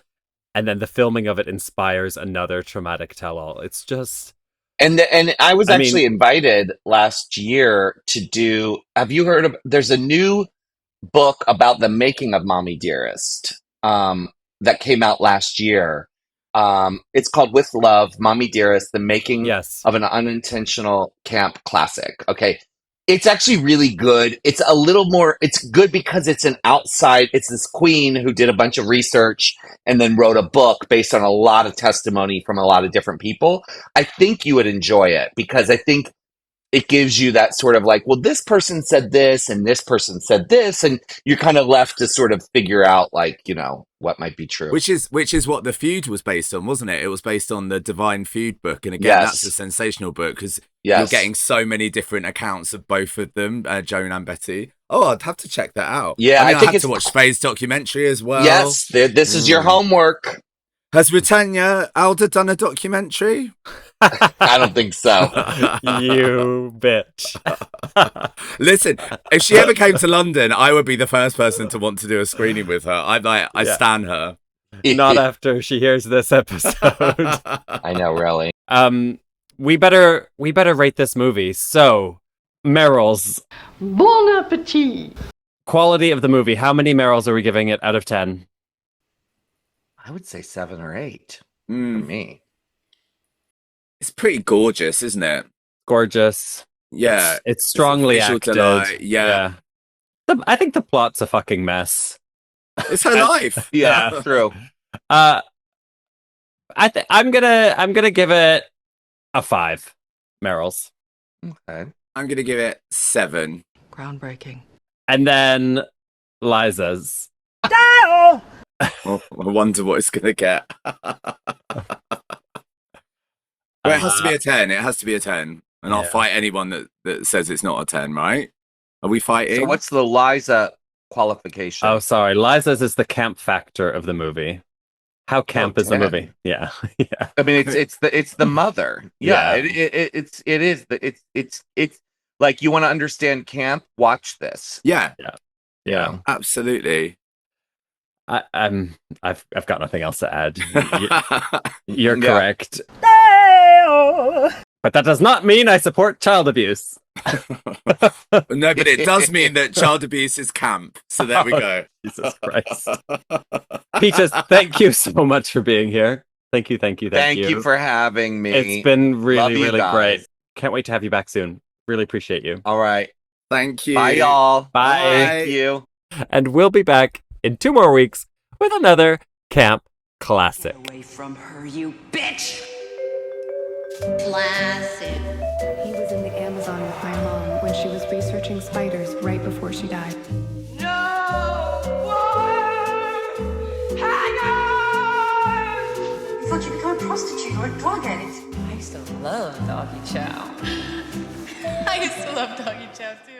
and then the filming of it inspires another traumatic tell-all? It's just. And I was actually invited last year to do. Have you heard of? There's a new book about the making of Mommie Dearest that came out last year. It's called With Love, Mommie Dearest, the making of an unintentional camp classic. Okay. It's actually really good. It's a little more, it's good because it's it's this queen who did a bunch of research and then wrote a book based on a lot of testimony from a lot of different people. I think you would enjoy it because I think it gives you that sort of like, well, this person said this and this person said this, and you're kind of left to sort of figure out like, what might be true. Which is what The Feud was based on, wasn't it? It was based on the Divine Feud book, and again, that's a sensational book because you're getting so many different accounts of both of them, Joan and Betty. Oh, I'd have to check that out. Yeah, I think had to watch Faye's documentary as well. Yes, this is your homework. Has Britannia Alder done a documentary? I don't think so. You bitch. Listen, if she ever came to London, I would be the first person to want to do a screening with her. I stan her. Not after she hears this episode. I know, really. We better rate this movie. So, Merrills. Bon appetit. Quality of the movie. How many Merrills are we giving it out of 10? I would say 7 or 8 for me. It's pretty gorgeous, isn't it? Gorgeous. Yeah. It's strongly acted. Delight. Yeah. I think the plot's a fucking mess. It's her life. Yeah, true. I'm gonna give it a 5. Merrills. Okay. I'm gonna give it 7. Groundbreaking. And then Liza's. Oh, I wonder what it's gonna get. Well, it has to be a 10. It has to be a 10. And I'll fight anyone that says it's not a 10, right? Are we fighting? So what's the Liza qualification? Oh, sorry. Liza's is the camp factor of the movie. How camp is the movie? Yeah. Yeah. I mean, it's the mother. Yeah. It's like, you want to understand camp? Watch this. Yeah. Yeah. Absolutely. I've got nothing else to add. You're correct. But that does not mean I support child abuse. No, but it does mean that child abuse is camp. So there we go. Jesus Christ. Peaches, thank you so much for being here. Thank you. Thank you for having me. It's been really, really guys. great. Can't wait to have you back soon. Really appreciate you. All right. Thank you. Bye, y'all. Bye. Thank you. And we'll be back in 2 more weeks with another camp classic. Away from her, you bitch! Classic. He was in the Amazon with my mom when she was researching spiders right before she died. No more hangers! You thought you'd become a prostitute or a drug addict. I used to love Doggy Chow. I used to love Doggy Chow too.